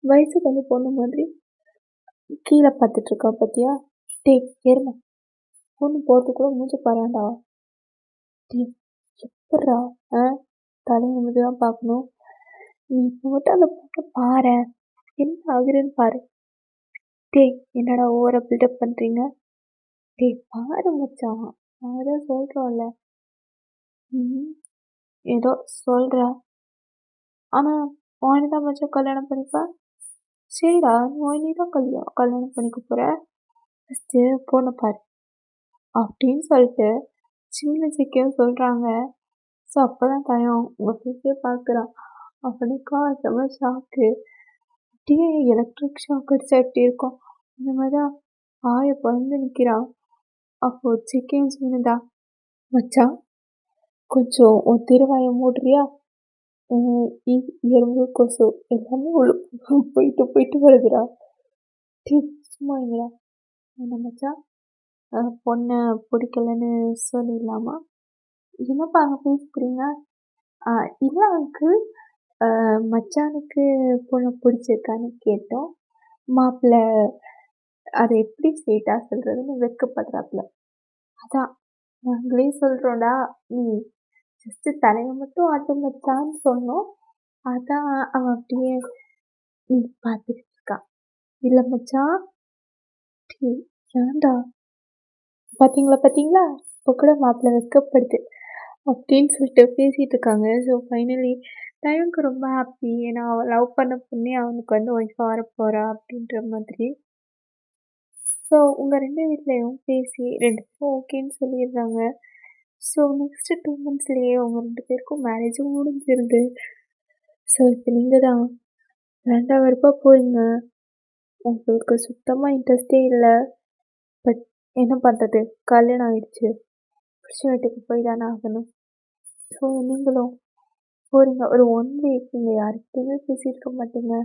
வயசுக்கு வந்து பொண்ணு மாதிரி கீழே பார்த்துட்ருக்கா பார்த்தியா? டேய் ஏறுமா, பொண்ணு போகிறதுக்குள்ள மூஞ்சி பாராண்டா. டேய் எப்புட்றா தலையை நிமிர்ந்து தான் பார்க்கணும். நீ இப்போ மட்டும் அந்த பொண்ணை பாரேன், என்ன ஆகுதுன்னு பாரு. டேய் என்னடா ஓவரா பில்டப் பண்ணுறீங்க? டேய் பாரு மச்சான், நான் தான் சொல்கிறோம்ல. ஏதோ சொல்கிற, ஆனால் உடனே தான் மச்சான் கல்யாணம் பண்ணிப்பேன். சரிடா, நீ தான் கல்யாணம் பண்ணிக்க போகிற, ஃபஸ்ட்டு பொண்ணை பாரு அப்படின்னு சொல்லிட்டு சின்ன சிக்கியும் சொல்கிறாங்க. ஸோ அப்போ தான் தயம் உங்கள் ஃபேஸே பார்க்குறான். அவனுக்கா செம்ம ஷாக்கு. அப்படியே எலக்ட்ரிக் ஷாக் அடிச்சா எப்படி இருக்கும் அந்த மாதிரி தான் வாயை பிறந்து நிற்கிறான். அப்போது சிக்கியும் சொன்னதா, மச்சான் கொஞ்சம் உன் திருவாயை மூடுறியா? எறும்பு கொசு எல்லாமே போயிட்டு போயிட்டு வருதுடா. சும்மா இருங்கடா. என்ன மச்சான் பொண்ணை பிடிக்கலன்னு சொல்லிடலாமா? என்னப்பா அங்கே பேசிக்கிறீங்க? இல்லை அங்கிள், மச்சானுக்கு பொண்ணை பிடிச்சிருக்கான்னு கேட்டோம். மாப்பிள்ளை அதை எப்படி ஸ்வீட்டாக சொல்கிறதுன்னு வெட்கப்படுறாப்புல. அதான் நாங்களே சொல்கிறோம்டா, நீ ஜஸ்ட்டு தலையை மட்டும் ஆட்டு மச்சான்னு சொன்னோம். அதான் அவன் அப்படியே நீ பார்த்துட்டு இருக்கான். இல்லை மச்சான், ஏன்டா பார்த்தீங்களா இப்போ கூட மாப்பிள்ளை வெட்கப்படுது அப்படின்னு சொல்லிட்டு பேசிகிட்டு இருக்காங்க. ஸோ ஃபைனலி தயவுக்கு ரொம்ப ஹாப்பி. ஏன்னா அவன் லவ் பண்ண பொண்ணே அவனுக்கு வந்து ஒய்ஃபாக வரப்போகிறா அப்படின்ற மாதிரி. ஸோ உங்கள் 2 வீட்லேயும் பேசி 2 பேரும் ஓகேன்னு சொல்லிடுறாங்க. ஸோ நெக்ஸ்ட்டு 2 மந்த்ஸ்லேயே உங்கள் 2 பேருக்கும் மேரேஜும் முடிஞ்சிருது. ஸோ இப்போ நீங்கள் தான் 2ஆம் வெறுப்பாக போகிறீங்க. உங்களுக்கு சுத்தமாக இன்ட்ரெஸ்டே இல்லை. பட் என்ன பண்ணுறது, கல்யாணம் ஆகிடுச்சு, புருஷன் வீட்டுக்கு போய் தானே ஆகணும். ஸோ நீங்களும் போகிறீங்க. ஒரு 1 வீக் நீங்கள் யாருக்கிட்டையுமே பேசியிருக்க மாட்டீங்க.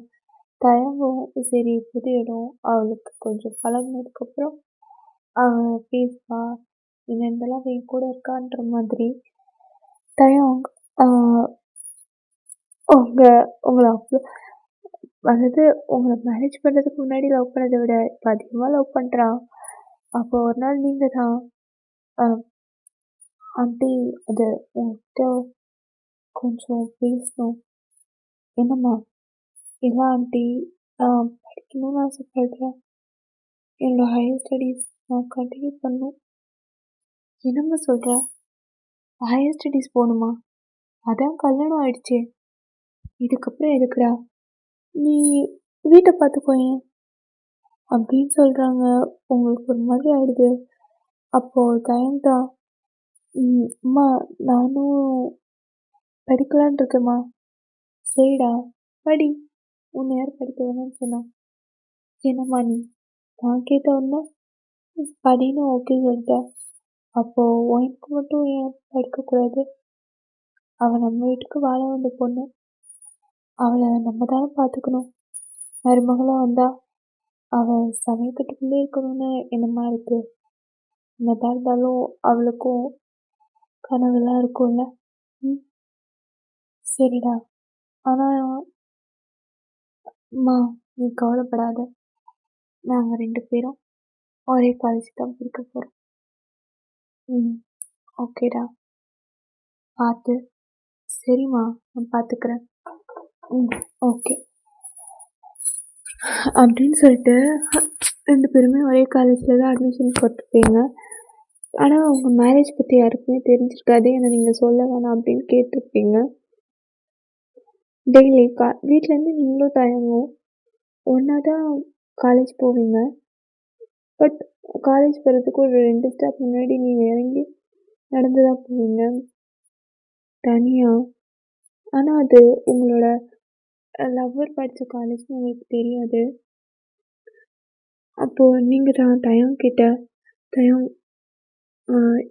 தயங்கும். சரி புது இடம், அவளுக்கு கொஞ்சம் பழகினதுக்கப்புறம் அவள் பேசுவா, என்னென்னலாம் என் கூட இருக்கான்ற மாதிரி. தயம் உங்களை அவ்வளோ, அதாவது உங்களை மேரேஜ் பண்ணுறதுக்கு முன்னாடி லவ் பண்ணதை விட இப்போ அதிகமாக லவ் பண்ணுறான். அப்போ ஒரு நாள் நீங்கள் தான் ஆண்டி அது உங்கள்கிட்ட கொஞ்சம் பேசணும். என்னம்மா? இல்லை ஆண்டி, படிக்கணும்னு ஆசைப்படுறேன். என்னோடய ஹையர் ஸ்டடீஸ் நான் கண்டினியூ பண்ணணும். என்னம்மா சொல்கிற? ஹையர் ஸ்டடீஸ் போகணுமா? அதான் கல்யாணம் ஆயிடுச்சே, இதுக்கப்புறம் எதுக்குடா? நீ வீட்டை பார்த்துக்கோயேன் அப்படின்னு சொல்கிறாங்க. உங்களுக்கு ஒரு மாதிரி ஆயிடுது. அப்போது தயங்கா, அம்மா நானும் படிக்கலான் இருக்கேம்மா. சரிடா படி, உன்னை யார் படிக்க வேணான்னு சொன்னா? என்னம்மா நீ, நான் கேட்ட உடனே படின்னு ஓகே சொல்லிட்டேன். அப்போது உனக்கு மட்டும் ஏன் படிக்கக்கூடாது? அவள் நம்ம வீட்டுக்கு வாழ வந்த பொண்ணு, அவளை நம்ம தானே பார்த்துக்கணும். மருமகளாக வந்தா அவள் சமயக்கட்டுக்குள்ளே இருக்கணும்னு என்னமா இருக்குது? என்னதான் இருந்தாலும் அவளுக்கும் கனவுலாம் இருக்கும்ல. சரிடா, ஆனால் அம்மா நீ கவலைப்படாத, நாங்கள் 2 பேரும் ஒரே காலேஜ் தான் படிக்க போகிறோம். ஓகேடா, பார்த்து. சரிம்மா, நான் பார்த்துக்கிறேன். ஓகே அப்படின்னு சொல்லிட்டு 2 பேருமே ஒரே காலேஜில் தான் அட்மிஷன் போட்டிருப்பீங்க. ஆனால் உங்கள் மேரேஜ் பற்றி யாருக்குமே தெரிஞ்சிருக்காது. ஏன்னா நீங்கள் சொல்ல வேணாம் அப்படின்னு கேட்டிருப்பீங்க. டெய்லி வீட்டிலேருந்து நீங்களும் தயங்கும் ஒன்றா தான் காலேஜ் போவீங்க. பட் காலேஜ் போகிறதுக்கு ஒரு 2 ஸ்டாப் முன்னாடி நீங்கள் இறங்கி நடந்து தான் போவீங்க தனியாக. ஆனால் அது உங்களோட லவ்வர் படித்த காலேஜ்னு உங்களுக்கு தெரியாது. அப்போது நீங்கள் தான் தயம் கிட்ட, தயம்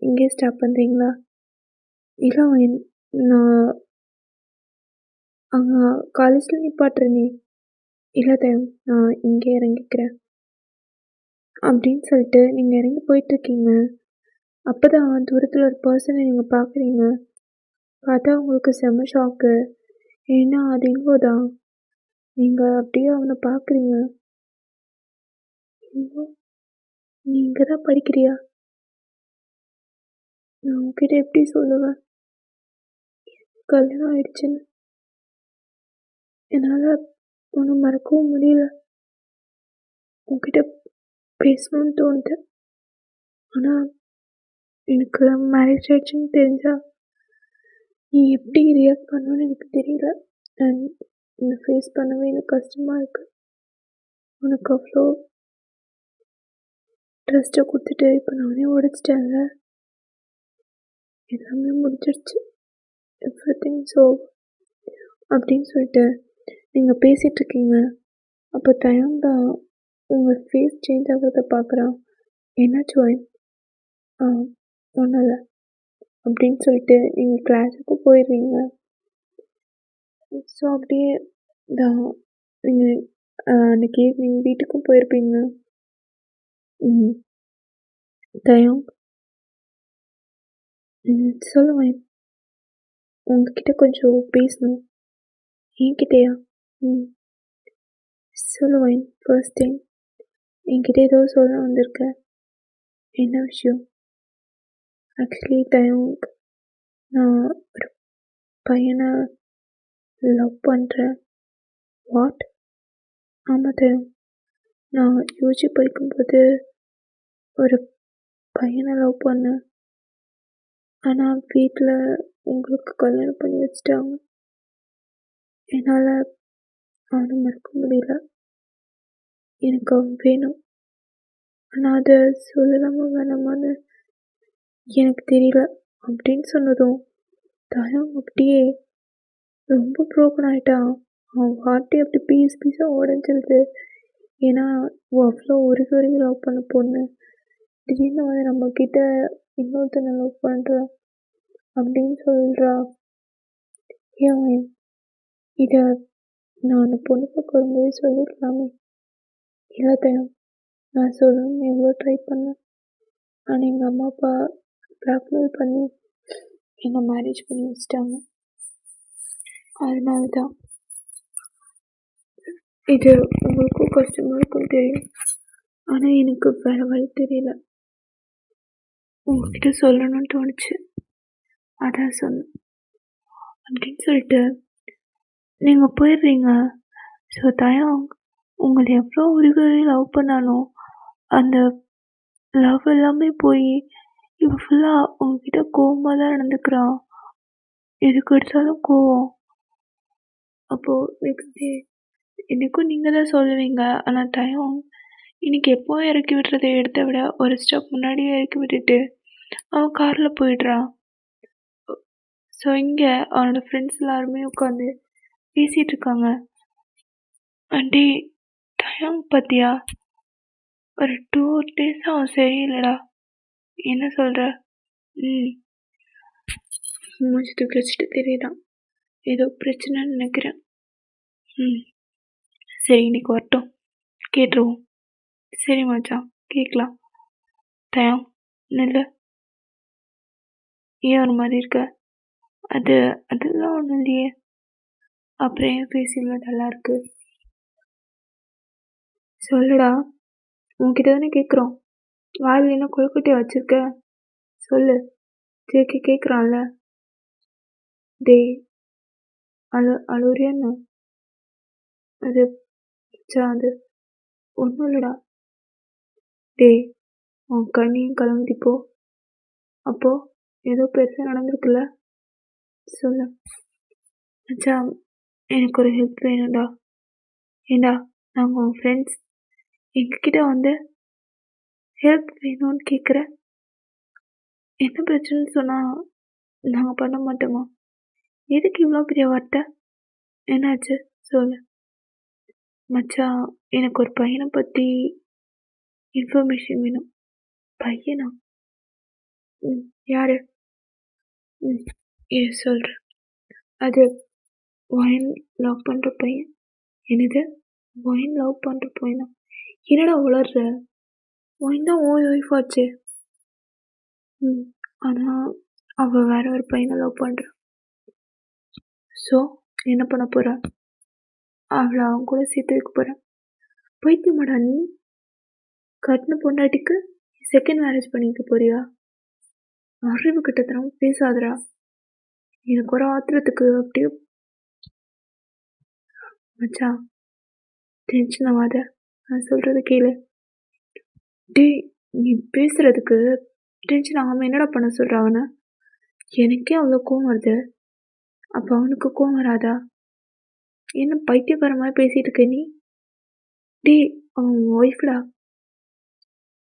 இங்கே ஸ்டாப் பண்ணுறீங்களா? இல்லை நான் அங்கே காலேஜில் நிப்பாட்டுறேனே. இல்லை தயம், நான் இங்கே இறங்கிக்கிறேன் அப்படின்னு சொல்லிட்டு நீங்கள் இறங்கி போயிட்டுருக்கீங்க. அப்போ தான் தூரத்தில் ஒரு பர்சனை நீங்கள் பார்க்குறீங்க. பார்த்தா உங்களுக்கு செம்ம ஷாக்கு. ஏன்னா அது இங்கோ தான். நீங்க அப்படியே அவன பார்க்குறீங்க. இங்கோ நீ இங்க தான் படிக்கிறியா? நான் உன்கிட்ட எப்படி சொல்லுவேன்? கல்யாணம் ஆயிடுச்சுன்னு. என்னால உன்ன மறக்கவும் முடியல. உன்கிட்ட பேசணும்னு தோணுது. ஆனா எனக்கு மேரேஜ் ஆயிடுச்சுன்னு தெரிஞ்சா நீ எப்படி ரியாக்ட் பண்ணுவேன்னு எனக்கு தெரியல. அண்ட் இதை ஃபேஸ் பண்ணவே எனக்கு கஷ்டமா இருக்கு. உனக்கு அவ்வளோ ட்ரஸ்ட்டை கொடுத்துட்டு இப்போ நானே உடைச்சிட்டேன்ல. எல்லாமே முடிஞ்சிடுச்சு. எவ்ரிதிங் ஸோ அப்படின்னு சொல்லிட்டு நீங்கள் பேசிகிட்ருக்கீங்க. அப்போ தயந்தான் உங்கள் ஃபேஸ் சேஞ்ச் ஆகிறத பார்க்குறான். என்னாச்சு ஒயின்? ஒன்றும் இல்லை அப்படின்னு சொல்லிட்டு நீங்கள் கிளாஸுக்கு போயிடுவீங்க. ஸோ அப்படியே தான் நீங்கள் அன்றைக்கி ஈவினிங் வீட்டுக்கும் போயிருப்பீங்க. தயம் சொல்லுவேன். உங்ககிட்ட கொஞ்சம் பேசணும். என்கிட்டயா? ம் சொல்லுவேன். ஃபர்ஸ்ட் டைம் என்கிட்ட ஏதோ சொல்ல வந்திருக்க. என்ன விஷயம்? ஆக்சுவலி தயம், நான் ஒரு பையனை லவ் பண்ணுறேன். வாட்? ஆமாம் தயம், நான் யூஜி படிக்கும்போது ஒரு பையனை லவ் பண்ணேன். ஆனால் வீட்டில் உங்களுக்கு கல்யாணம் பண்ணி வச்சுட்டாங்க. என்னால் அவனை மறக்க முடியல. எனக்கு அவன் வேணும். ஆனால் அதை சொல்லலாமா வேணாமான்னு எனக்கு தெரியல அப்படின்னு சொன்னதும் தயம் அப்படியே ரொம்ப ப்ரோக்கன் ஆகிட்டான். அவன் ஹார்ட்டே அப்படி பீஸாக உடஞ்சிருது. ஏன்னா அவ்வளோ உருகி லவ் பண்ண பொண்ணு திடீர்னு வந்து நம்மக்கிட்ட இன்னொருத்தனை லவ் பண்ணுறா அப்படின்னு சொல்கிறா. ஏன் இதை நான் அந்த பொண்ணு பக்கம் வரும்போது சொல்லியிருக்கலாமே. இல்லை தயம், நான் சொல்லணும்னு எவ்வளோ ட்ரை பண்ணேன். ஆனால் எங்கள் அம்மா அப்பா பிளாக்மெயில் பண்ணி என்னை மேரேஜ் பண்ணி வச்சிட்டாங்க. அதனால தான் இது உங்களுக்கும் கஷ்டமாக இருக்குன்னு தெரியும். ஆனால் எனக்கு வேறு வழி தெரியல. உங்ககிட்ட சொல்லணும்னு தோணுச்சு, அதான் சொன்னேன் அப்படின்னு சொல்லிட்டு நீங்கள் போயிடுறீங்க. ஸோ தயம் உங்களை எவ்வளோ உருகி லவ் பண்ணானோ அந்த லவ் எல்லாமே போய் இப்போ ஃபுல்லாக உங்ககிட்ட கோவமாக தான் நடந்துக்கிறான். எதுக்கு எடுத்தாலும் கோவம். அப்போது நெக்ஸ்ட் டே எனக்கும் நீங்கள் தான் சொல்லுவீங்க. ஆனால் தயம் இன்னைக்கு எப்போவும் இறக்கி விடுறதை எடுத்த விட ஒரு ஸ்டெப் முன்னாடியே இறக்கி விட்டுட்டு அவன் காரில் போயிடுறான். ஸோ இங்கே அவனோட ஃப்ரெண்ட்ஸ் எல்லாருமே உட்காந்து பேசிகிட்டு இருக்காங்க. ஆண்டி தயம் பார்த்தியா, ஒரு 2 days அவன் சரியில்லைடா. என்ன சொல்கிற? மூஞ்சி தூக்கி வச்சுட்டு தெரியுதான், ஏதோ பிரச்சனைன்னு நினைக்கிறேன். சரி இன்னைக்கு வரட்டும், கேட்டுருவோம். சரி மச்சான், கேட்கலாம். தயம் நில்லு, ஏன் ஒரு மாதிரி இருக்க? அதெல்லாம் ஒன்றும் இல்லையே. அப்புறம் ஏன் ஃபேஸ் இவ்வளோ டல்லாக இருக்கு? சொல்லுடா, உன்கிட்ட தானே கேட்குறோம். வாயில் என்ன கொழுக்கட்டையை வச்சுருக்க? சொல்லு. ஜேகே கேட்குறான்ல. டேய் அழுறியான்னு? அது அது ஒன்றும் இல்லைடா. டேய் உன் கண்ணியும் கலங்குதிப்போ. அப்போது ஏதோ பெருசாக நடந்திருக்குல்ல, சொல்லு. மச்சான் எனக்கு ஒரு ஹெல்ப் வேணும்டா. ஏண்டா நாங்கள் உன் ஃப்ரெண்ட்ஸ், எங்ககிட்ட வந்து ஹெல்ப் வேணும்னு கேட்குற. என்ன பிரச்சனைன்னு சொன்னால் நாங்கள் பண்ண மாட்டோமா? எதுக்கு இவ்வளோ பெரிய வார்த்தை? என்னாச்சு சொல்லு. மச்சான் எனக்கு ஒரு பையனை பற்றி இன்ஃபர்மேஷன் வேணும். பையனா? யார்? சொல்கிறேன். அது ஒயின் லவ் பண்ணுற பையன். என்னது ஒயின் லவ் பண்ணுற பையனா? என்னடா உளர்ற? ஒயின் தான் ஓய் ஒய்ஃப் ஆச்சு. ஆனால் அவள் வேற ஒரு பையனை லவ் பண்ணுறான். ஸோ என்ன பண்ண போகிறேன்? அவளை அவன் கூட சேர்த்து வைக்க போகிறேன். பைத்தியமாடா நீ? கட்டின பொண்டாட்டிக்கு செகண்ட் மேரேஜ் பண்ணிக்க போறியா? அறிவு கிட்டத்தனம் பேசாதடா. எனக்கு ஒரு ஆத்திரத்துக்கு அப்படியே மச்சான் டென்ஷன் ஆகாத, நான் சொல்கிறத கேளு. டேய், நீ பேசுகிறதுக்கு டென்ஷன் ஆகாமல் என்னடா பண்ண சொல்கிற அவனை? எனக்கே அவ்வளோ கோவம் வருது, அப்போ அவனுக்கு கோவம் வராதா? என்ன பைத்தியக்கார மாதிரி பேசிகிட்டு இருக்க நீ? டேய், அவன் ஒய்ஃப்டா.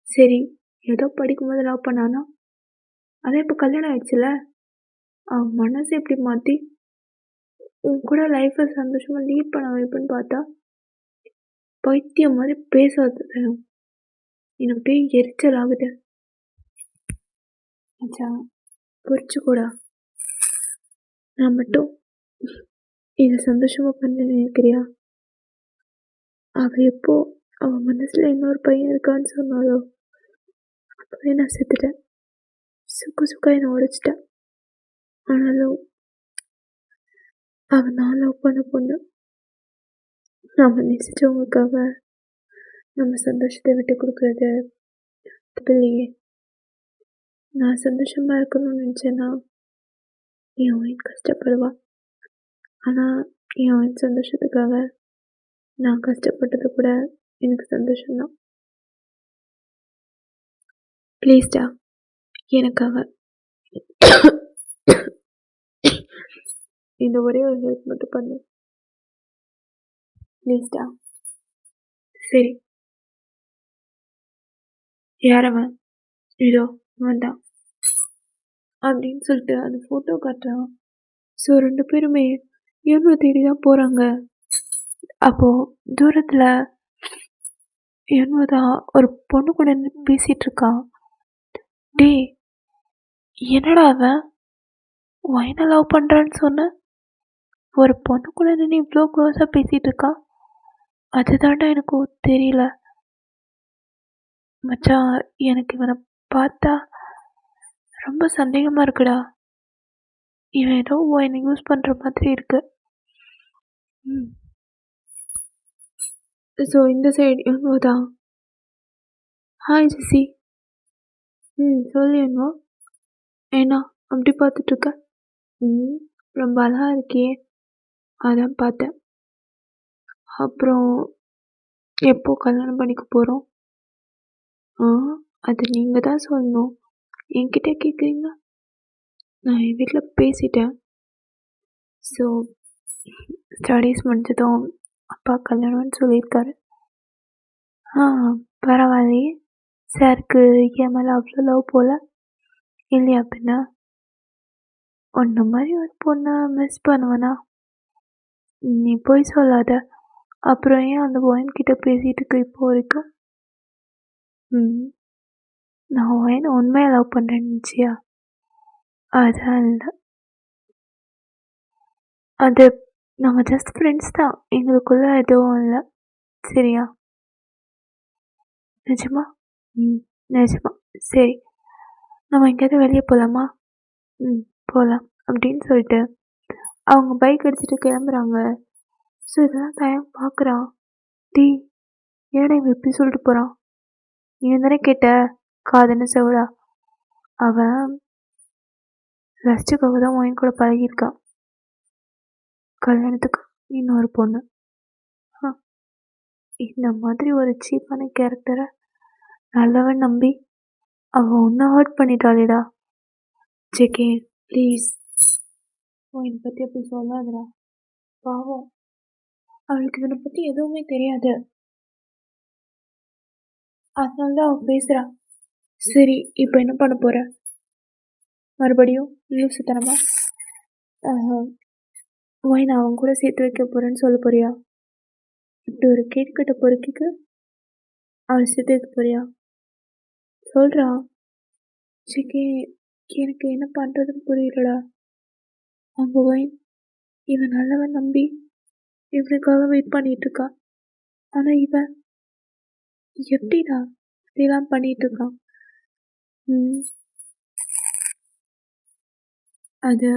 சரி, ஏதோ படிக்கும்போது லவ் பண்ணானா, அதான் இப்போ கல்யாணம் ஆயிடுச்சுல, அவன் மனசை எப்படி மாற்றி உன் கூட லைஃப்பை சந்தோஷமாக லீட் பண்ண வைப்புன்னு பார்த்தா பைத்தியம் மாதிரி பேசாது. எனக்கு அப்படியே எரிச்சல் ஆகுது. மச்சான் புரிச்சுக்கூடா, நான் மட்டும் இதை சந்தோஷமாக பண்ண நினைக்கிறியா? அவள் எப்போ அவன் மனசில் இன்னொரு பையன் இருக்கான்னு சொன்னாலோ அப்போவே நான் செத்துட்டேன். சுக்கா என்னை உடைச்சிட்டேன். ஆனாலும் அவன் நான் லவ் பண்ண பொண்ணு. நம்ம நேசிச்சவங்களுக்காக நம்ம சந்தோஷத்தை விட்டு கொடுக்குறது தப்பில்லையே. நான் சந்தோஷமாக இருக்கணும்னு நினச்சேன்னா என் ஒயின் கஷ்டப்படுவான். ஆனால் என் ஒயின் சந்தோஷத்துக்காக நான் கஷ்டப்பட்டது கூட எனக்கு சந்தோஷம்தான். ப்ளீஸ்டா, எனக்காக இந்த ஒரே ஒரு ஹெல்ப் மட்டும் பண்ணு ப்ளீஸ்டா. சரி, யாரவன்? இதோ வந்தான் அப்படின்னு சொல்லிட்டு அந்த ஃபோட்டோ காட்டுறான். ஸோ 2 பேருமே எவ்வளோ தேடி தான் போகிறாங்க. அப்போது தூரத்தில் தான் ஒரு பொண்ணு கூட பேசிகிட்டு இருக்கான். டேய், என்னடா அவன் ஒயினை லவ் பண்ணுறான்னு சொன்ன, ஒரு பொண்ணு கூட நின்று இவ்வளோ க்ளோஸாக பேசிகிட்டு இருக்கான். அதுதான்டா எனக்கு தெரியல மச்சான். எனக்கு இவனை பார்த்தா ரொம்ப சந்தேகமாக இருக்குடா. இவன் ஏதோ ஒயினை யூஸ் பண்ணுற மாதிரி இருக்கு. ஸோ இந்த சைடு இவங்க தான். ஹாய் ஜெசி. சொல்லு என்னவோ. ஏன்னா அப்படி பார்த்துட்ருக்க? ரொம்ப அழகாக இருக்கியே, அதான் பார்த்தேன். அப்புறம் எப்போ கல்யாணம் பண்ணிக்க போகிறோம்? அது நீங்கள் தான் சொல்லணும், என்கிட்ட கேட்குறீங்க. நான் என் வீட்டில் பேசிட்டேன். ஸோ ஸ்டடீஸ் முடிஞ்சதும் அப்பா கல்யாணம்னு சொல்லியிருக்காரு. பரவாயில்லையே, சாருக்கு என் மேலே அவ்வளோ லவ் போல இல்லையா? பின்ன ஒன்று மாதிரி ஒரு பொண்ணை மிஸ் பண்ணுவேனா? நீ போய் சொல்லாத. அப்புறம் ஏன் அந்த ஒயின்கிட்ட பேசிகிட்டு இருக்க இப்போ வரைக்கும்? நான் ஒயினை உண்மையாக லவ் பண்ணுறேன்னு நினச்சியா? அதான் இல்லை, அது நாங்கள் ஜஸ்ட் ஃப்ரெண்ட்ஸ் தான், எங்களுக்குள்ளே எதுவும் இல்லை. சரியா? நிஜமா? நிஜமா. சரி, நம்ம எங்கேயாவது வெளியே போகலாமா? போகலாம் அப்படின்னு சொல்லிட்டு அவங்க பைக் எடுத்துகிட்டு கிளம்புறாங்க. ஸோ இதெல்லாம் டைம் பார்க்குறான். டீ, ஏன்னா இவன் எப்படி சொல்லிட்டு போகிறான்? நீ தானே கேட்ட காதுன்னு செவிடா. அவன் ரசிச்சுக்காக தான் ஒயின் கூட பழகியிருக்கான். கல்யாணத்துக்கு இன்னொரு பொண்ணு. இந்த மாதிரி ஒரு சீப்பான கேரக்டரை நல்லவன் நம்பி அவன் ஒன்றை ஹர்ட் பண்ணிட்டாளேடா. ஜெகே ப்ளீஸ் ஒயினை பற்றி அப்படி சொல்லாதடா. பாவம், அவளுக்கு இவனை பற்றி எதுவுமே தெரியாது, அதனால தான் அவள் பேசுகிறா. சரி, இப்போ என்ன பண்ண போகிற? மறுபடியும் லூசுத்தனமா ஒயினை அவன் கூட சேர்த்து வைக்க போகிறேன்னு சொல்ல போறியா? இப்படி ஒரு கேட்கட்ட பொறுக்கிக்கு அவளை சேர்த்து வைக்க போறியா? சொல்கிறா. ஜிகே, எனக்கு என்ன பண்ணுறதுன்னு புரியலடா. அவங்க ஒயின் இவன் நல்லவன் நம்பி இவனுக்காக வெயிட் பண்ணிகிட்ருக்கா. ஆனால் இவன் எப்படிடா இப்படிலாம் பண்ணிகிட்ருக்கான்? அது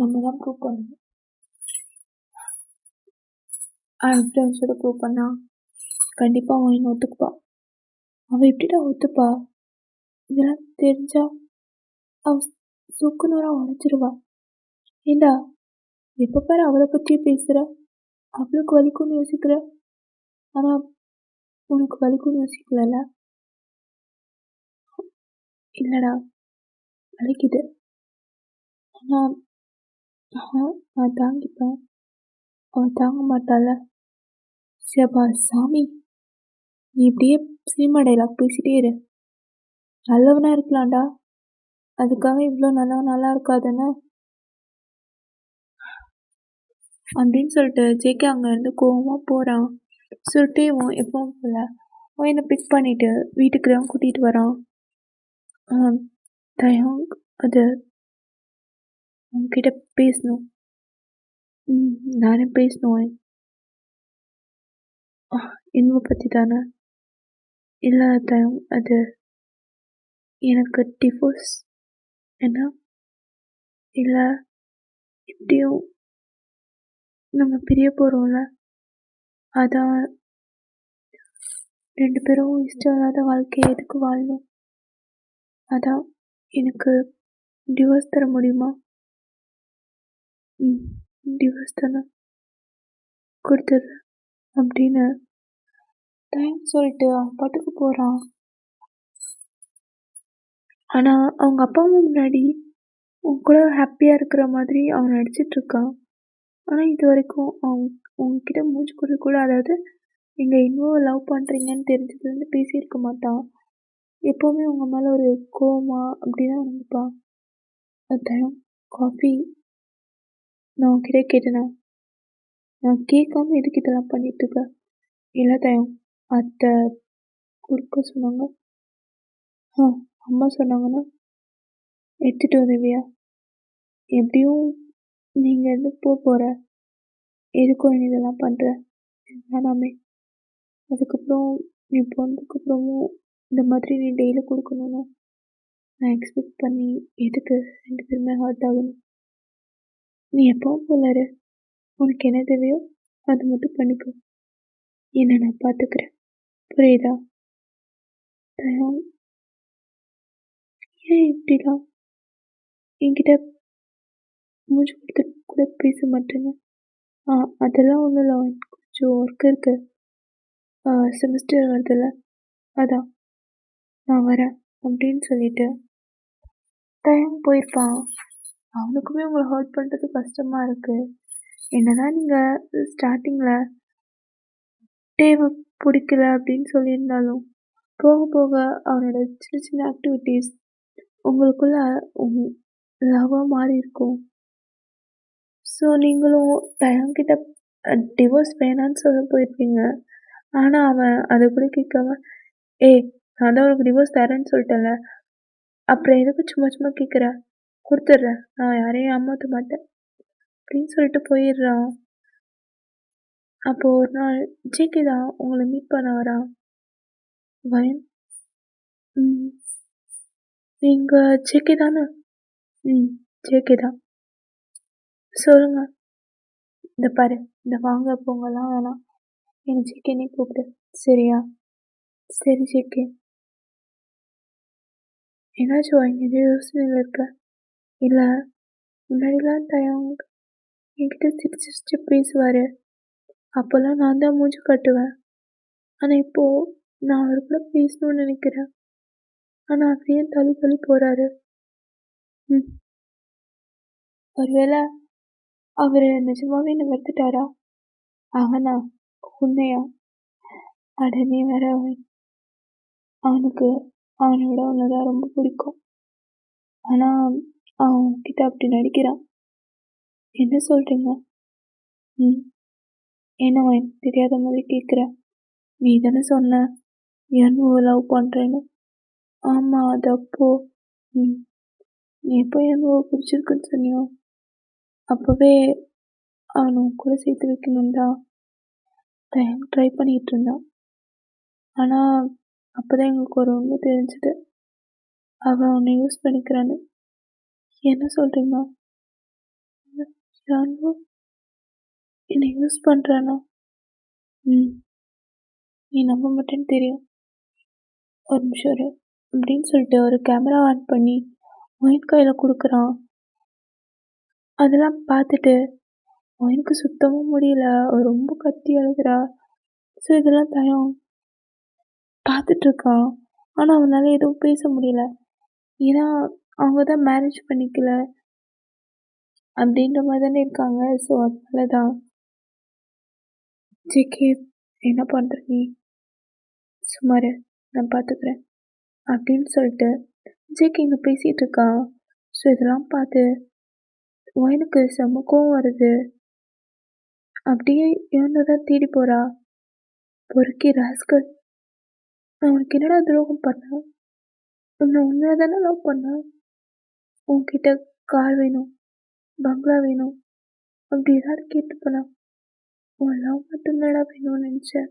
நம்ம தான் ப்ரூவ் பண்ணணும். ஃப்ரெண்ட்ஸோட ப்ரூவ் பண்ணா கண்டிப்பாக அவன் என்ன ஒத்துக்குப்பா. அவள் எப்படிடா ஒத்துப்பா? இதெல்லாம் தெரிஞ்சா அவள் சுக்குநூறா உடச்சிருவா. ஏண்டா எப்போ பாரு அவளை பற்றியே பேசுகிற, அவளுக்கு வலிக்கும்னு யோசிக்கிற, ஆனால் உனக்கு வலிக்கும்னு யோசிக்கலல்ல? இல்லைடா வலிக்குது, ஆனால் நான் தாங்கிப்பேன். அவன் தாங்க மாட்டாள. சேப்பா சாமி, நீ இப்படியே சினிமா டைலாக் பேசிட்டே இரு. நல்லவனா இருக்கலாம்டா, அதுக்காக இவ்வளோ நல்லவன் நல்லா இருக்காதுன்னு அப்படின்னு சொல்லிட்டு ஜேகே அங்கேருந்து கோவமாக போகிறான். சுருட்டேவும் எப்பவும் போல அவன் என்னை பிக் பண்ணிட்டு வீட்டுக்கு தான் கூட்டிகிட்டு வரான். தயங்க் அது உன்கிட்ட பேசணும். நானே பேசணும். இன்பை பற்றி தானே? இல்லை தயங்க், அது எனக்கு டிவோர்ஸ் என்ன இல்லை, எப்படியும் நம்ம பிரிய போகிறோம்ல, அதான் 2 பேரும் இஷ்டம் இல்லாத வாழ்க்கையை எதுக்கு வாழணும், அதான் எனக்கு டிவோர்ஸ் தர முடியுமா? டிவோர்ஸ் தானே கொடுத்துரு அப்படின்னு டைம் சொல்லிட்டு அவன் பாட்டுக்கு போகிறான். ஆனால் அவங்க அப்பா அம்மா முன்னாடி உன் கூட ஹாப்பியாக இருக்கிற மாதிரி அவன் நடிச்சிட்ருக்கான். ஆனால் இது வரைக்கும் உங்ககிட்ட மூச்சு கொடுக்க கூட, அதாவது நீங்கள் இன்னும் லவ் பண்ணுறீங்கன்னு தெரிஞ்சதுலேருந்து பேசியிருக்க மாட்டான். எப்போவுமே உங்கள் மேலே ஒரு கோவமா அப்படி தான் நினைப்பான். அதான் காஃபி நான் உங்ககிட்ட கேட்டேனா? நான் கேட்காம எதுக்கு இதெல்லாம் பண்ணிகிட்ருக்க? இல்லை தயம், அத்தை குறுக்க சொன்னாங்க. அம்மா சொன்னாங்கன்னா எடுத்துகிட்டு வந்துவியா? எப்படியும் நீங்கள் எது போகிற, எதுக்கும் நீ இதெல்லாம் பண்ணுற வேணாமே. அதுக்கப்புறம் நீ போனதுக்கப்புறமும் இந்த மாதிரி நீ டெய்லி கொடுக்கணும்னு நான் எக்ஸ்பெக்ட் பண்ணி எதுக்கு 2 பேருமே ஹர்ட் ஆகணும்? நீ எப்பவும் போலாரு, உனக்கு என்ன தேவையோ அது மட்டும் பண்ணிக்கோ, என்ன நான் பார்த்துக்கிறேன், புரியுதா? தயம், ஏன் இப்படிலாம் என்கிட்ட மூச்சு கொடுத்து கூட பேச மாட்டேங்க? அதெல்லாம் ஒன்றும் இல்லை, எனக்கு கொஞ்சம் ஒர்க் இருக்கு, செமஸ்டர் வருதுல்ல, அதான் நான் வரேன் அப்படின்னு சொல்லிட்டு டைம் போயிருப்பான். அவனுக்குமே உங்களை ஹர்ட் பண்ணுறது கஷ்டமாக இருக்குது. என்னதான் நீங்கள் ஸ்டார்டிங்கில் தேவை பிடிக்கல அப்படின்னு சொல்லியிருந்தாலும் போக போக அவனோட சின்ன சின்ன ஆக்டிவிட்டீஸ் உங்களுக்குள்ள லவ்வாக மாறி இருக்கும். ஸோ நீங்களும் தயங்கிட்ட டிவோர்ஸ் வேணான்னு சொல்ல போயிருப்பீங்க. ஆனால் அவன் அதை கூட கேட்காம, நான் தான் உனக்கு டிவோர்ஸ் தரேன்னு சொல்லிட்டேன்ல, அப்புறம் எதுக்கு சும்மா சும்மா கேட்குற, கொடுத்துட்றேன், நான் யாரையும் ஏமாற்ற மாட்டேன் அப்படின்னு சொல்லிட்டு போயிடுறான். அப்போது ஒரு நாள் ஜேகே தான் உங்களை மீட் பண்ண வரான். வயன், நீங்கள் ஜேகே தானே? ஜேகே தான். சொல்லுங்க. இந்த பாரு, இந்த வாங்க போங்கலாம் வேணாம், என்னை ஜேகேனே கூப்பிடு, சரியா? சரி ஜேகே. என்னாச்சும் வாங்கி எதோ யோசனையில் இருக்க? இல்லை, முன்னாடிலாம் தயங்க என்கிட்ட சிரிச்சு சிரிச்சு பேசுவார், அப்போல்லாம் நான் தான் மூஞ்சி காட்டுவேன். ஆனால் இப்போது நான் அவர் கூட பேசணும்னு நினைக்கிறேன், ஆனால் அவர் ஏன் தள்ளி தள்ளி போகிறாரு? ஒருவேளை அவர் நிஜமாவே என்னை வெறுத்துட்டாரா? அவனா? உன்னையா? அடனே வேற அவனுக்கு அவனை விட உன்னை தான் ரொம்ப பிடிக்கும். ஆனால் அவன் உன்கிட்ட அப்படி நடிக்கிறான். என்ன சொல்கிறீங்க? என்ன எனக்கு தெரியாத மாதிரி கேட்குற? நீ தானே சொன்ன யாரும் லவ் பண்ணுறேன்னு. ஆமாம், அது அப்போ நீ எப்போ என்னவோ பிடிச்சிருக்குன்னு சொன்னியோ அப்போவே அவனை கூட சேர்த்து வைக்கணும் தான் ட்ரை பண்ணிகிட்டு இருந்தான். ஆனால் அப்போ தான் எங்களுக்கு ஒரு உண்மை தெரிஞ்சுது, அவன் அவனை யூஸ் பண்ணிக்கிறான்னு. என்ன சொல்கிறீங்க? யாரும் என்னை யூஸ் பண்ணுறானா? ம். நீ நம்ப மாட்டேன்னு தெரியும். ஒரு நிமிஷம் இரு. அப்படின்னு சொல்லிட்டு ஒரு கேமரா ஆன் பண்ணி மொயின் கையில குடுக்குறான். அதெல்லாம் பார்த்துட்டு மொயினுக்கு சுத்தமா முடியல. அவ ரொம்ப கத்தி அழுகுறா. ஸோ இதெல்லாம் தயம் பார்த்துட்ருக்கான். ஆனா அவனால எதுவும் பேச முடியல. ஏன்னா, அவங்க தான் மேரேஜ் பண்ணிக்கல அப்படின்ற மாரி தானே இருக்காங்க. ஸோ அதனால தான். "ஜேகே என்ன பண்ற நீ? சும்மா இரு. நான் பார்த்துக்கிறேன்." அப்படின்னு சொல்லிட்டு ஜேகே இங்க பேசிட்டு இருக்கான். ஸோ இதெல்லாம் பார்த்து மொயினுக்கு செம்ம கோவம் வருது. அப்படியே இவன தான் தேடி போறா. "பொறுக்கி ராஸ்கல்! நான் உனக்கு என்னடா துரோகம் பண்ணேன்? உன்ன உண்மையா தானே லவ் பண்ணேன். உன்கிட்ட கார் வேணும், பங்களா வேணும் அப்படி ஏதாவது கேட்டுப்பனா? உன் லவ் மட்டும் தானடா வேணும்னு நினச்சேன்.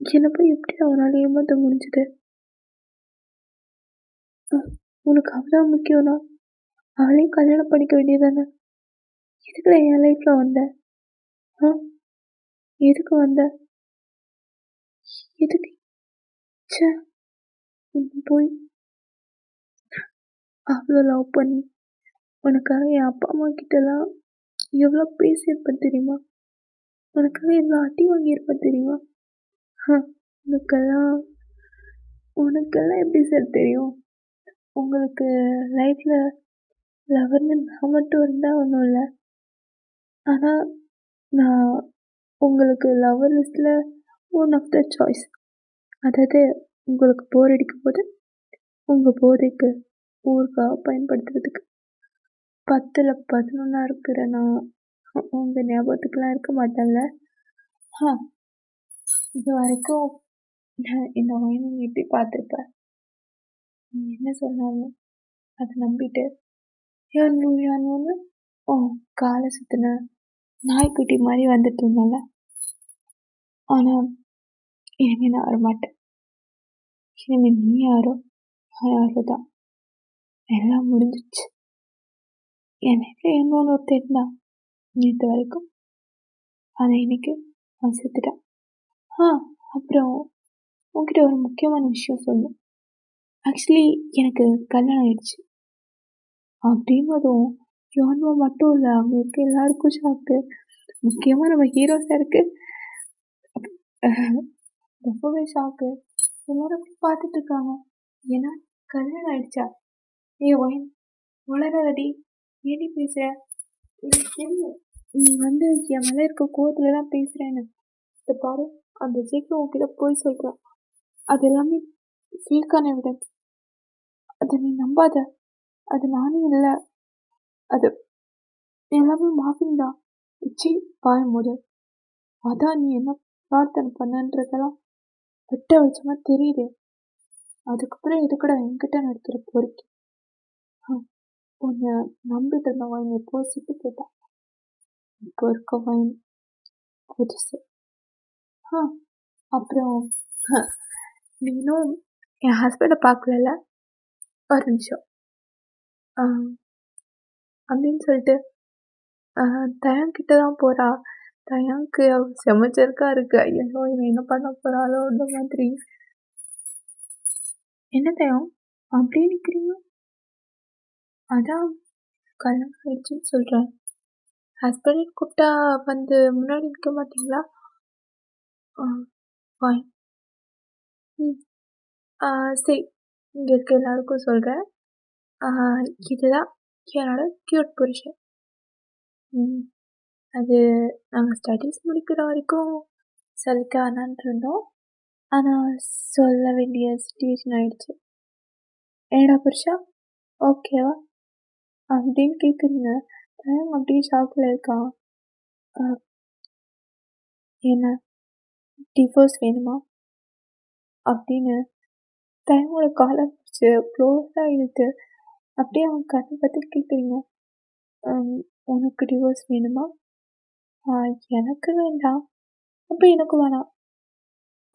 என்ன போய் எப்படி அவனால ஏமாத்த முடிஞ்சுது? உனக்கு அவ தான் முக்கியம்னா, அவளையும் கல்யாணம் பண்ணிக்க வேண்டியதானே? எதுக்குடா என் லைஃப்ல வந்த? ஆ? எதுக்கு வந்த? எதுக்கு? ச்சே! போய் அவ்வளோ லவ் பண்ணி, உனக்காக என் அப்பா அம்மா கிட்டலாம் எவ்வளோ பேசியிருப்பேன் தெரியுமா? உனக்காக எவ்வளோ அடி வாங்கியிருப்பேன் தெரியுமா? ஹ! உனக்கெல்லாம் உனக்கெல்லாம் எப்படி சார் தெரியும்? உங்களுக்கு லைஃப்ல லவர்ன்னு நான் மட்டும் இருந்தா ஒன்றும் இல்ல. ஆனா, நான் உங்களுக்கு லவ்வர் லிஸ்ட்ல ஒன் ஆஃப் த சாய்ஸ். அதாவது உங்களுக்கு போர் அடிக்கும்போது, உங்க போதைக்கு ஊறுகாவா பயன்படுத்துறதுக்கு. 10ல 11 இருக்கிற நான் உங்க ஞாபகத்துக்குலாம் இருக்க மாட்டேன்ல? ஹ! இதுவரைக்கும் இந்த வயன நீ எப்படி பார்த்துருப்ப? நீ என்ன சொன்னாலும் அத நம்பிட்டு, யான்னு யான்னு உன் கால சுத்துன நாய்க்குட்டி மாரி வந்துட்டு இருந்தேன்ல. ஆனா, இனிமே நான் வரமாட்டேன். இனிமே நீ யாரோ, நான் யாரோ தான். எல்லாம் முடிஞ்சிருச்சு. என் லைஃப்ல இன்னொன்னு ஒருத்தன் இருந்தான். நேத்து வரைக்கும். ஆனா இன்னைக்கு அவன் செத்துட்டான். ஆ அப்புறம் உன்கிட்ட ஒரு முக்கியமான விஷயம் சொல்லணும். ஆக்சுவலி எனக்கு கல்யாணம் ஆயிடுச்சு. அப்படின்னதும் யோன்வா மட்டும் இல்ல, அங்க இருக்க எல்லாருக்கும் ஷாக்கு. முக்கியமா நம்ம ஹீரோ சாருக்கு ரொம்பவே ஷாக்கு. எல்லாரும் அப்படி பார்த்துட்டு இருக்காங்க. ஏன்னா கல்யாணம் ஆயிடுச்சா? ஏய் ஒயின் உளறாதடி. ஏன்டி பேசுற? எனக்கு தெரியும். நீ வந்து என் மேல இருக்க கோவத்துல தான் பேசுறேன்னு. இத பாரு, அந்த ஜேக்கு உன்கிட்ட போய் சொல்றான். அது எல்லாமே ஃபேக்கான எவிடன்ஸ். அத நீ நம்பாத. அது நானே இல்ல. அது எல்லாமே மாஃபிங் தான். ச்சீ வாய மூடு. அதான் நீ என்ன பிரார்த்தனை பண்ணன்றதெல்லாம் வெட்ட வெளிச்சமா தெரியுது. அதுக்கப்புறம் எதுக்குடா என்கிட்ட நடிக்கிற பொறுக்கி? உன்னை நம்பிட்டு இருந்தவன் எப்போ சுட்டு போயிட்டான். இப்போ இருக்க வயன் புதுசு. ஆ அப்புறம் நீ இன்னும் என் ஹஸ்பண்டை பார்க்கலல்ல? ஒரு நிமிஷம். ஆ அப்படின்னு சொல்லிட்டு தயான் கிட்ட தான் போறா. தயானுக்கு அவ செம ஜெர்க்கா இருக்கு. ஐயையோ! இவ என்ன பண்ண போறாளோ? அந்த மாதிரி. என்ன தயம்? அப்படியே நிக்கிறீங்க? அதான் கல்யாணம் ஆயிடுச்சுன்னு சொல்றேன். ஹஸ்பண்ட் கூப்பிட்டா வந்து முன்னாடி நிக்க மாட்டீங்களா? ஆ ஃபைன். ம். ஆ சரி. இங்க இருக்க எல்லாருக்கும் சொல்றேன். ஆ இதுதான் என்னோட கியூட் புருஷன். ம். அது நாங்க ஸ்டடீஸ் முடிக்கிற வரைக்கும் சொல்லிக்க வேணான்ட்டு இருந்தோம். ஆனா சொல்ல வேண்டிய சிச்சுவேஷன் ஆயிடுச்சு. "என்னடா புருஷா ஓகேவா?" அப்படின்னு கேட்குறீங்க. தயம் அப்படியே ஷாக்ல இருக்கான். அ "என்ன டிவோர்ஸ் வேணுமா?" அப்படின்னு தயமோட கால பிடிச்சு க்ளோஸா இழுத்து அப்படியே அவன் கண்ண பார்த்து கேட்குறீங்க. "உனக்கு டிவோர்ஸ் வேணுமா?" "ஆ எனக்கு வேண்டாம்." "அப்ப எனக்கு வேணாம்."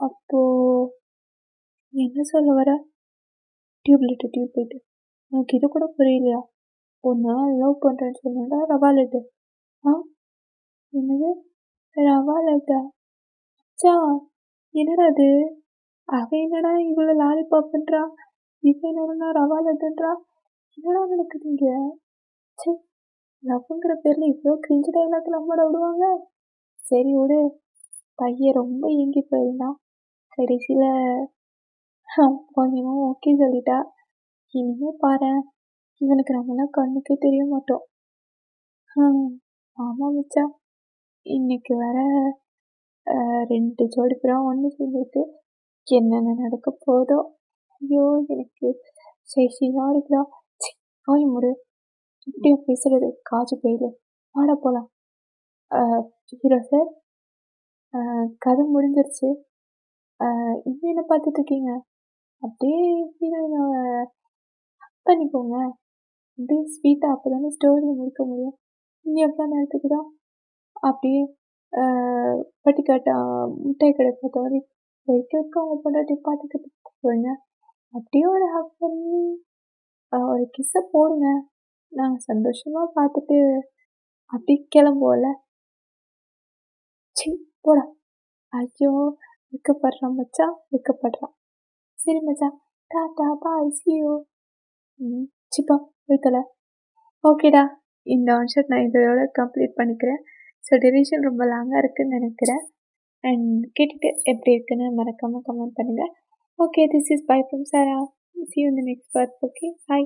"அப்போ என்ன சொல்ல வர?" Tube light. "உனக்கு இது கூட புரியலையா? உன்ன லவ் பண்றேன்னு சொன்னேன்ல ரவா லட்டு." "ஆ என்னது? ரவா லட்டா?" ச்சா! என்னடா இது? அவ என்னடா இவ்வளோ லாலிபாப்ன்றா? இவன் என்னடான்னா ரவா லட்டுன்றா? என்னடா நடக்குது இங்க? ச்சே! லவ்வுங்கிற பேர்ல இவ்ளோ கிரிஞ்சு டயலாக் நம்மள விடுவாங்க? சரி விடு. பையன் ரொம்ப ஏங்கி போயிருந்தான். கடைசியில அவனும் ஓகே சொல்லிட்டா. இனிமே பாரேன், இவனுக்கு நம்மலாம் கண்ணுக்கே தெரிய மாட்டோம். ஆமா மச்சான். இன்னைக்கு வேற 2 ஜோடி புறா ஒண்ணு சேர்ந்துருக்கு. என்னென்ன நடக்க போதோ! ஐயோ! எனக்கு ஷையா இருக்குடா. ச்சீ! வாய மூடு. இப்படியா பேசுறது? காஜு பையலு. வாடா போலாம். ஹீரோ சார், கதை முடிஞ்சிருச்சு. இன்னும் என்ன பார்த்துட்டு இருக்கீங்க? அப்படியே ஹீரோயின ஹக் பண்ணிக்கோங்க. அப்படியே ஸ்வீட்டா அப்பதானே ஸ்டோரிய முடிக்க முடியும். இன்னும் எவ்வளோ நேரத்துக்கு தான் அப்படியே பட்டிக்காட்டா மிட்டாய் கடை பார்த்த மாதிரி வைக்க வைக்க அவங்க பொண்டாட்டி பார்த்துக்கிட்டு போறீங்க. அப்படியே ஒரு ஹக் பண்ணி ஒரு கிஸ்ஸை போடுங்க. நாங்கள் சந்தோஷமா பார்த்துட்டு அப்படியே கிளம்புவோம்ல. ச்சீ போடா. ஐயோ! வெட்கப்படுறான் மச்சான், வெட்கப்படுறான். சரி மச்சான், டாடா பாய் see you. ச்சீ போ போய் தொலை. ஓகேடா, இந்த ஒன் ஷாட் நான் இதோட கம்ப்ளீட் பண்ணிக்கிறேன். ஸோ டெரிவேஷன் ரொம்ப லாங்காக இருக்குன்னு நினைக்கிறேன். அண்ட் கேட்டுட்டு எப்படி இருக்குன்னு மறக்காமல் கமெண்ட் பண்ணுங்கள். Okay, this is bye from Sara. See you in the next part. Okay, bye.